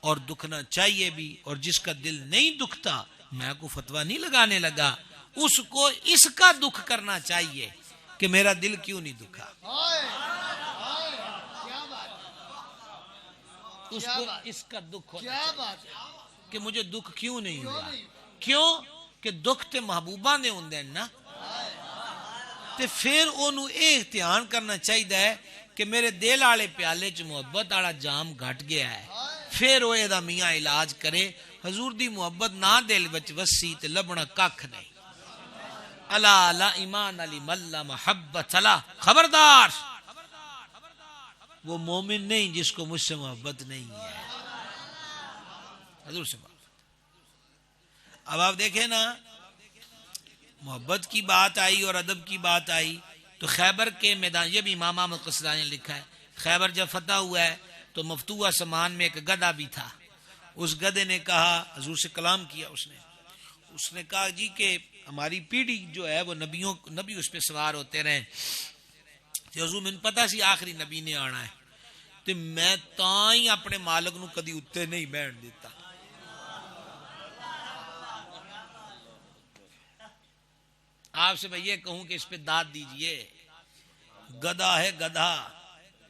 اور دکھنا چاہیے بھی. اور جس کا دل نہیں دکھتا، میں کو فتویٰ نہیں لگانے لگا، اس کو اس کا دکھ کرنا چاہیے کہ میرا دل کیوں نہیں دکھا. اس کو اس کا دکھ ہونا چاہیے کہ مجھے دکھ کیوں نہیں ہوا. کیوں کہ دکھ تے محبوبہ نے ہوندے نا، تے پھر انہوں احتیاط کرنا چاہیے کہ میرے دل والے پیالے چ محبت والا جام گھٹ گیا ہے، پھر وہ دا میاں علاج کرے. حضور دی محبت نہ دل وچ وسی تے لبنا ککھ نہیں. الا لا ایمان علی ملا محبت اللہ، خبردار وہ مومن نہیں جس کو مجھ سے محبت نہیں ہے، حضور سے محبت. اب آپ دیکھیں نا، محبت کی بات آئی اور ادب کی بات آئی تو خیبر کے میدان، یہ بھی امام احمد قصدانی نے لکھا ہے، خیبر جب فتح ہوا ہے تو مفتوح سامان میں ایک گدھا بھی تھا. اس گدھے نے کہا، حضور سے کلام کیا، اس نے کہا جی کہ ہماری پیڑھی جو ہے وہ نبی اس پہ سوار ہوتے رہے، حضور میں پتا سی آخری نبی نے آنا ہے، تو میں تائیں اپنے مالک نو کدی اتے نہیں بیٹھ دیتا. آپ سے میں یہ کہوں کہ اس پہ داد دیجئے، گدھا ہے گدھا،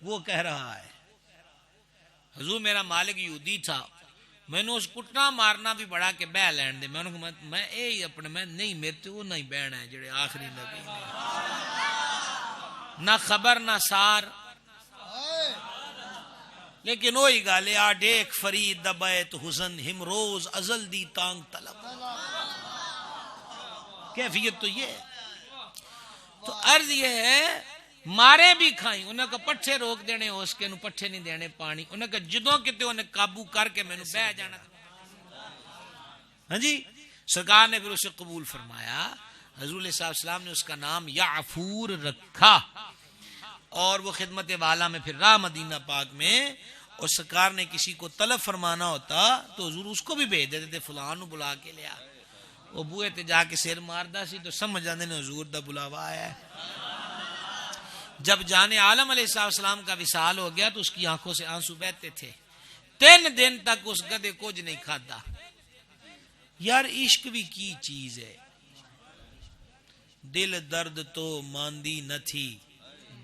وہ کہہ رہا ہے حضور میرا مالک یہودی تھا، میں نے اس کٹنا مارنا بھی بڑا کہ بہ لین دے. میں اے اپنے میں نہیں، میرے تو وہ نہیں بہن ہے جڑے آخری نبی نے، نہ خبر نہ سار. لیکن وہی گالے آ ڈیک فرید دبیت حسن ہم روز ازل دی تانگ طلب. کیفیت تو یہ ہے. تو عرض یہ ہے مارے بھی کھائیں، انہیں کا پٹھے روک دینے ہو اس کے انہوں پٹھے نہیں دینے پانی، انہیں کا جدوں کتے انہیں قابو کر کے میں نے بہ جانا. ہاں جی، سرکار نے پھر اسے قبول فرمایا. حضور علیہ السلام نے اس کا نام یعفور رکھا اور وہ خدمت والا میں پھر راہ مدینہ پاک میں. اور سرکار نے کسی کو طلب فرمانا ہوتا تو حضور اس کو بھی بھیج دیتے تھے، فلاں نو بلا کے لیا. وہ بوئے تے جا کے سیر ماردا سی تو سمجھ جاندے نے حضور دا بلاوا آیا ہے. جب جان عالم علیہ السلام کا وصال ہو گیا تو اس کی آنکھوں سے آنسو بہتے تھے. 3 دن تک اس گدھے کچھ نہیں کھادا. یار عشق بھی کی چیز ہے، دل درد تو ماندی نہ تھی،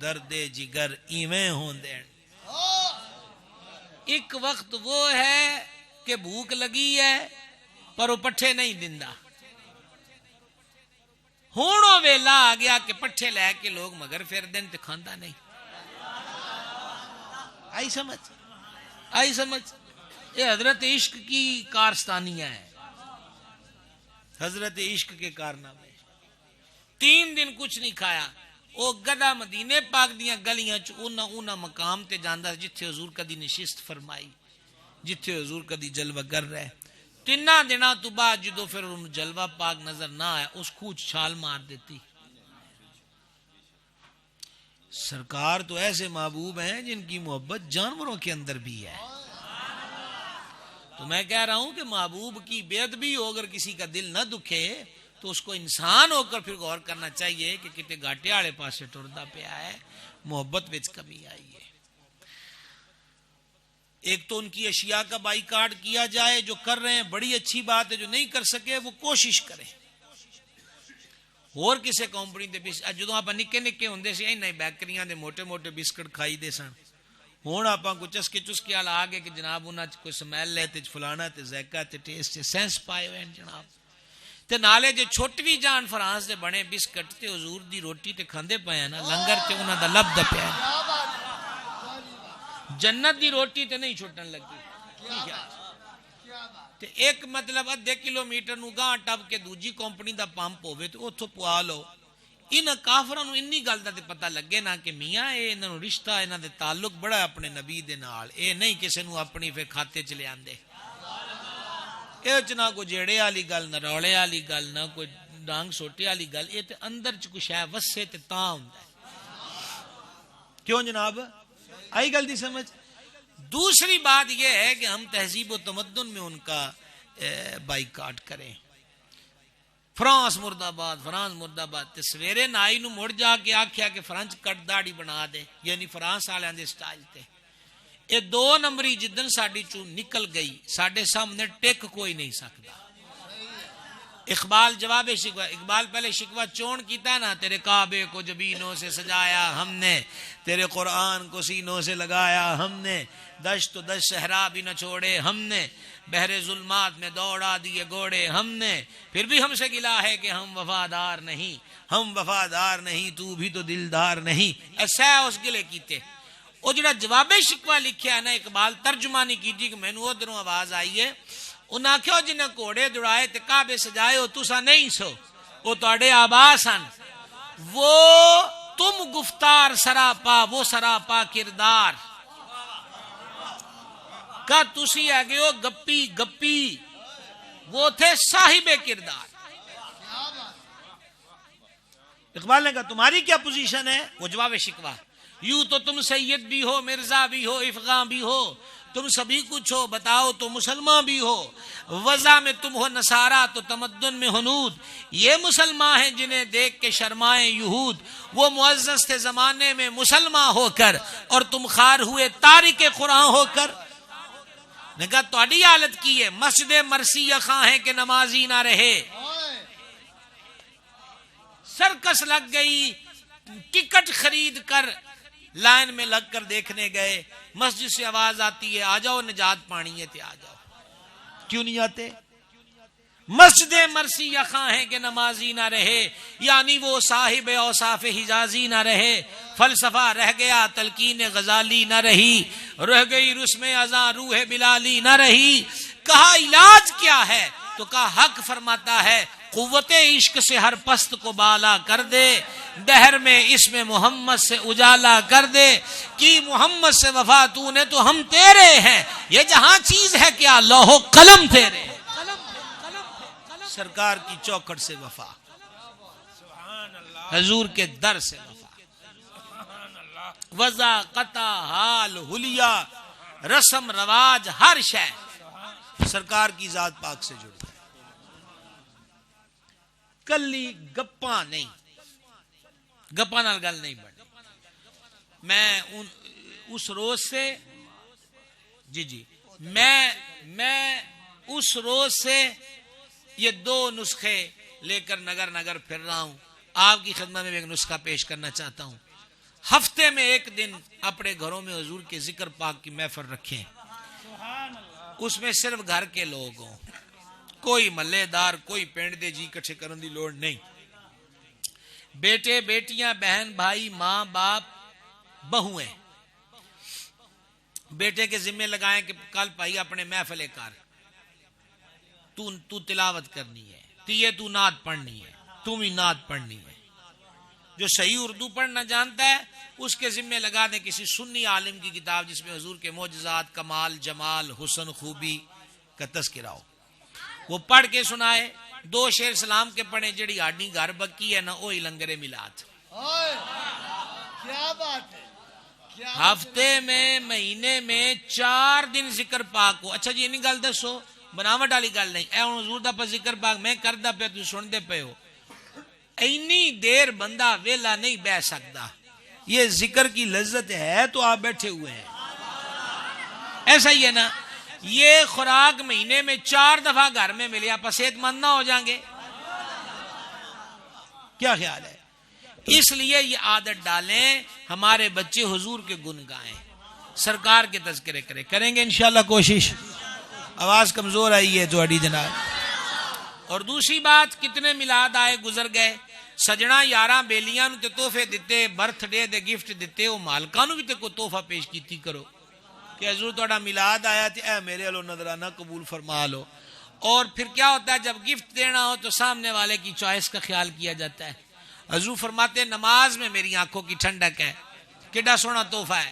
درد جگر ایویں ہوندے. ایک وقت وہ ہے کہ بھوک لگی ہے پر وہ پٹھے نہیں دندا. ہونو ویلا آ گیا کہ پٹھے لے کے لوگ مگر پھر دن تے کھاندا نہیں. آئی سمجھ. یہ حضرت عشق کی کارستانیاں ہیں، حضرت عشق کے کارنامے. 3 دن کچھ نہیں کھایا. وہ گدھا مدینے پاک دیاں گلیاں چ اونا مقام تے جاندا جتھے حضور کدی نشست فرمائی، جتھے حضور کدی جلوہ گر رہے. 3 دنوں تو بعد جدو پھر انہوں جلوہ پاک نظر نہ آیا، اس کوچ چھال مار دیتی. سرکار تو ایسے محبوب ہیں جن کی محبت جانوروں کے اندر بھی ہے. تو میں کہہ رہا ہوں کہ محبوب کی بے ادبی ہو اگر کسی کا دل نہ دکھے تو اس کو انسان ہو کر پھر غور کرنا چاہیے کہ کتے گاٹے والے پاسے ٹردا پیا ہے، محبت وچ کمی آئی ہے. ایک تو ان کی اشیاء کا بائیکاٹ کیا جائے، جو کر رہے ہیں بڑی اچھی بات ہے، جو نہیں کر سکے وہ کوشش کریں. اور کسے کمپنی دے جدوں آپ نکے نکے ہوندے سی نہیں بیکریاں دے موٹے موٹے بسکٹ کھائی دے سن. ہوں آپ کو چسکے چسکے والا آ گئے کہ جناب انہاں کوئی سمیل ہے تے فلانا تے ذائقہ تے ٹیسٹ سینس پائے ہوئے جناب. تے نالے جو چھوٹوی جان فرانس دے بنے بسکٹ تے حضور دی روٹی تے کھاندے پئے نا، لنگر تے انہاں دا لبدا پیا. جنت دی روٹی تے نہیں چھٹن لگی. تے ایک مطلب ادھے کلومیٹر نو گاں ٹپ کے دوجی کمپنی دا پمپ ہوے تے اوتھوں پوا لو. انہاں کافراں نو انی گل دا تے پتہ لگے نا کہ میاں اے انہاں نو رشتہ انہاں دے تعلق بڑا ہے اپنے نبی دے نال. اے نہیں کسے نو اپنی پھر کھاتے چ لے آندے. اے چ نہ کوئی جیڑے والی گل، نہ روڑے والی گل، نہ کوئی ڈانگ سوٹے والی گل. اے تے اندر چ کچھ ہے وسے تے تاں ہوندا ہے. کیوں جناب آئی گل دی سمجھ. دوسری بات یہ ہے کہ ہم تہذیب و تمدن میں ان کا بائیکاٹ کریں. فرانس مرد آباد، فرانس مرد آباد. تے سویرے نائی نو مڑ جا کے آکھیا کہ فرانس کٹ داڑھی بنا دے، یعنی فرانس والے دے سٹائل تے. یہ 2 نمبری جدن ساڈی چوں نکل گئی ساڈے سامنے ٹک کوئی نہیں سکتا. اقبال جواب شکوہ، اقبال پہلے شکوہ چون کیتا نا، تیرے کعبے کو جبینوں سے سجایا ہم نے، تیرے قرآن کو سینوں سے لگایا ہم نے، دشت و دشت صحرا بھی نہ چھوڑے ہم نے، بحر ظلمات میں دوڑا دیے گھوڑے ہم نے، پھر بھی ہم سے گلا ہے کہ ہم وفادار نہیں، ہم وفادار نہیں، تو بھی تو دلدار نہیں. ایسا اس گلے کیتے. وہ جڑا جواب شکوہ لکھیا ہے نا اقبال ترجمانی کیجی کہ میں نے ادھروں آواز آئی ہے. انہاں آکھیا جنہیں گھوڑے دوڑائے تے کعبے سجائے ہو تسا نہیں سو، وہ تواڈے آبا سن. وہ تم گفتار سراپا، وہ سراپا کردار کا تسی آگے ہو گپی گپی، وہ تھے صاحب کردار. اقبال نے کہا تمہاری کیا پوزیشن ہے؟ وہ جواب شکوہ، یوں تو تم سید بھی ہو، مرزا بھی ہو، افغاں بھی ہو، تم سبھی کچھ ہو، بتاؤ تو مسلمان بھی ہو. وضع میں تم ہو نصارا تو تمدن میں ہنود. یہ مسلمان ہیں جنہیں دیکھ کے شرمائیں یہود، وہ معزز تھے زمانے میں مسلمان ہو کر، اور تم خار ہوئے تارک قرآن ہو کر. نے کہا تہاڈی حالت کی ہے، مسجد مرثیہ خاں ہے کہ نمازی نہ رہے. سرکس لگ گئی، ٹکٹ خرید کر لائن میں لگ کر دیکھنے گئے، مسجد سے آواز آتی ہے آ جاؤ نجات پانی ہے تے آ جاؤ. کیوں نہیں آتے؟ مسجد مرسی خاں ہے کہ نمازی نہ رہے، یعنی وہ صاحب اوصاف حجازی نہ رہے. فلسفہ رہ گیا تلقین غزالی نہ رہی، رہ گئی رسم اذاں روح بلالی نہ رہی. کہا علاج کیا ہے؟ تو کہا حق فرماتا ہے قوت عشق سے ہر پست کو بالا کر دے، دہر میں اس میں محمد سے اجالا کر دے. کی محمد سے وفا تو نے تو ہم تیرے ہیں، یہ جہاں چیز ہے کیا لوح و قلم تیرے. سرکار کی چوکھٹ سے وفا، حضور کے در سے وفا، وضع قطع حال حلیہ رسم رواج ہر شے سرکار کی ذات پاک سے جڑی ہے. کلی گپاں نہیں، گپاں نال گل نہیں بڑی. میں اس روز سے جی میں اس روز سے یہ 2 نسخے لے کر نگر نگر پھر رہا ہوں. آپ کی خدمت میں ایک نسخہ پیش کرنا چاہتا ہوں. ہفتے میں 1 دن اپنے گھروں میں حضور کے ذکر پاک کی محفل رکھیں. اس میں صرف گھر کے لوگ ہوں، کوئی محلے دار، کوئی پنڈ دے جی کٹھے کرن دی لوڑ نہیں. بیٹے بیٹیاں، بہن بھائی، ماں باپ، بہویں بیٹے کے ذمہ لگائیں کہ کل بھائی اپنے محفل کر، تو تلاوت کرنی ہے، تو نعت پڑھنی ہے، تم ہی نعت پڑھنی ہے. جو صحیح اردو پڑھنا جانتا ہے اس کے ذمہ لگا دیں کسی سنی عالم کی کتاب جس میں حضور کے معجزات، کمال، جمال، حسن، خوبی کا تذکرہ ہو. وہ پڑھ کے سنائے. 2 شعر سلام کے پڑھیں، جڑی ہاڈی گھر بکی ہے نا وہی لنگر میلاد. کیا بات ہے. ہفتے میں، مہینے میں 4 دن ذکر پاک ہو. اچھا جی نہیں گل دسو، بناوٹ والی گل نہیں. اے ہن حضور دا پا ذکر پاک میں کردا پیا تسی سن دے پے ہو. اینی دیر بندہ ویلا نہیں بہ سکتا. یہ ذکر کی لذت ہے تو آپ بیٹھے ہوئے ہیں. ایسا ہی ہے نا. یہ خوراک مہینے میں 4 دفعہ گھر میں ملے آپ صحت مند نہ ہو جائیں گے؟ کیا خیال ہے؟ اس لیے یہ عادت ڈالیں ہمارے بچے حضور کے گن گائیں، سرکار کے تذکرے کریں گے انشاءاللہ کوشش. آواز کمزور آئی ہے تو اڈی جناب. اور دوسری بات، کتنے میلاد آئے گزر گئے، سجنا یاراں بیلیاں نو تے تحفے دیتے، برتھ ڈے دے گفٹ دیتے، وہ مالکاں نو بھی تے کوئی تحفہ پیش کیتی کرو کہ حضور تہاڈا میلاد آیا تے اے میرے والوں نظرانہ قبول فرما لو. اور پھر کیا ہوتا ہے، جب گفٹ دینا ہو تو سامنے والے کی چوائس کا خیال کیا جاتا ہے. حضور فرماتے ہیں نماز میں میری آنکھوں کی ٹھنڈک ہے. کیڈا سونا تحفہ ہے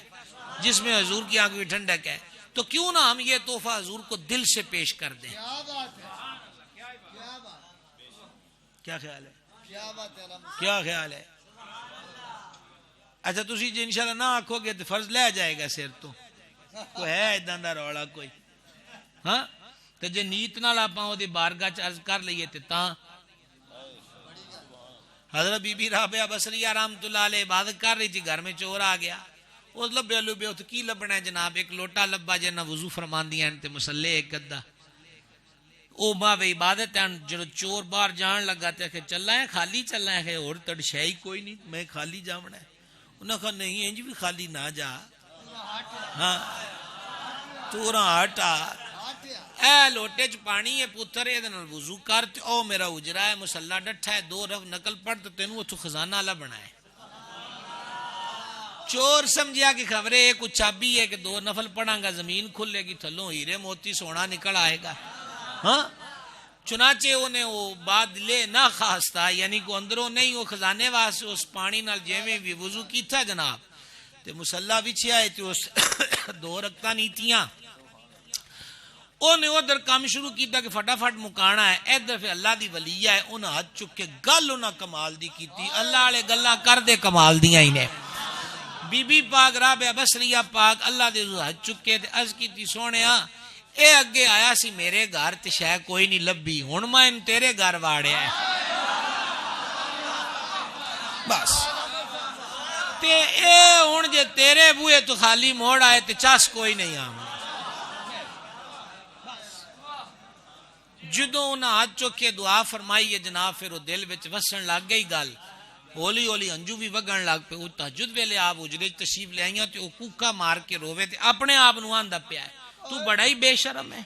جس میں حضور کی آنکھوں کی ٹھنڈک ہے. تو کیوں نہ ہم یہ تحفہ حضور کو دل سے پیش کر دیں. کیا خیال ہے؟ کیا خیال ہے؟ اچھا تسی جی انشاءاللہ نہ آکھو گے تو فرض لے جائے گا سر تو. کوئی ہے اداں دا رولا کوئی؟ ہاں تو جے نیت نال آپاں اودی بارگاہ چ عرض کر لئیے تے تاں. حضرت بی بی رابعہ بصریہ رحمۃ اللہ علیہ عبادت کر رہی تھی، گھر میں چور آ گیا. وہ لبے لبے تو کی لبنا ہے جناب، ایک لوٹا لبا جنہ وضو فرماندیاں تے مسلے ایک گدا. او ماں وے عبادت ہے. جو چور باہر جان لگا تے کہ چلنا ہے خالی چلنا ہے، اور تڑ شے کوئی نہیں، میں خالی جاونا ہے. انہاں کہا نہیں انج بھی خالی نہ جا. ہاں توراں ہٹا اے لوٹے چ پانی ہے پتر اے نال وضو کر تے او میرا اجرا ہے مصلا ڈٹھا ہے 2 رکھ نقل پڑھ تے تینوں اتھوں خزانہ لبنا ہے. چور سمجھیا کہ خبرے ایک چابی ہے کہ 2 نفل پڑھاں گا زمین کھلے گی، تھلوں ہیرے موتی سونا نکل آئے گا. ہاں چنانچہ انہیں وہ بات لے نہ خواستہ، یعنی کو اندروں نہیں، وہ خزانے واسطے اس پانی نال جیویں بھی وضو کیتا جناب تے مصلا وچھیا ہے تے اس 2 رکعتاں نیتیاں انہیں ادھر کام شروع کیتا کہ فٹافٹ مکانا ہے. ادھر پھر اللہ دی ولیہ ہے، انہیں ہاتھ چک کے گل انہیں کمال دی کیتی. اللہ والے گلاں کر دے کمال دیاں ہی نے. بی بی پاک رابعہ بصریہ پاک اللہ دے ہاتھ چکے تے عرض کیتی سونیا اے اگے آیا سی میرے گھر تے شے کوئی نہیں لبھی، ہن میں تیرے گھر واڑیا ہے بس. تے اے ہن جے تیرے بوئے تو خالی موڑ آئے تے چس کوئی نہیں آوے. جدوں انہاں ہاتھ چک کے دعا فرمائی ہے جناب، پھر وہ دل وچ وسن لگ گئی گل. ہولی ہولی انجو بھی وگن لگ پے. وہ تہجد ویلے آپ اجرے تشریف لے آئیاں تے وہ کوکا مار کے روے تے اپنے آپ نو آندا پیا ہے تو بڑا ہی بے شرم ہے.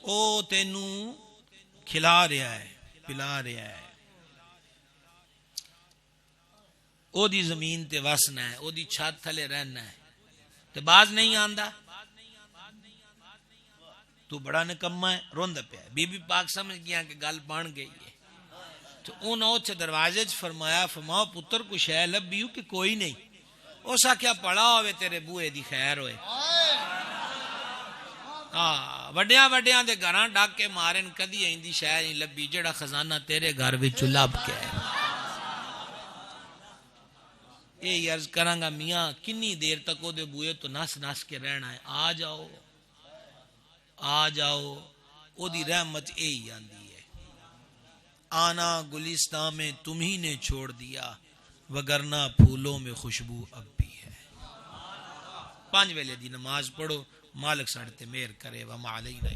او تینوں کھلا رہا ہے پلا رہا ہے، او دی زمین تے وسنا ہے، او دی چھت تھلے رہنا ہے تے باز نہیں آندا تو بڑا نکما ہے، روندا پیا ہے. بی بی پاک سمجھ گیا کہ گل بن گئی ہے تو انہوں اتھے دروازے چ فرمایا فرماؤ پتر کو شے لبھی کہ کوئی نہیں. اس آخیا پڑا ہوئے تیرے بوئے دی خیر ہوئے. ہاں وڈیاں وڈیاں دے گھراں ڈاک کے مارن کدی ایندی شے نہیں لبھی جڑا خزانہ تیرے گھر وچ لب کے ہے. یہ عرض کراں گا میاں کنی دیر تک او دے بوئے تو نس نس کے رہنا ہے. آ جاؤ آ جاؤ، او دی رحمت اے ہی آندی ہے. آنا گلستان میں تمہیں نے چھوڑ دیا، وگرنہ پھولوں میں خوشبو اب بھی ہے. 5 ویلے دی نماز پڑھو، مالک ساڈے تے مہر کرے. وما علینا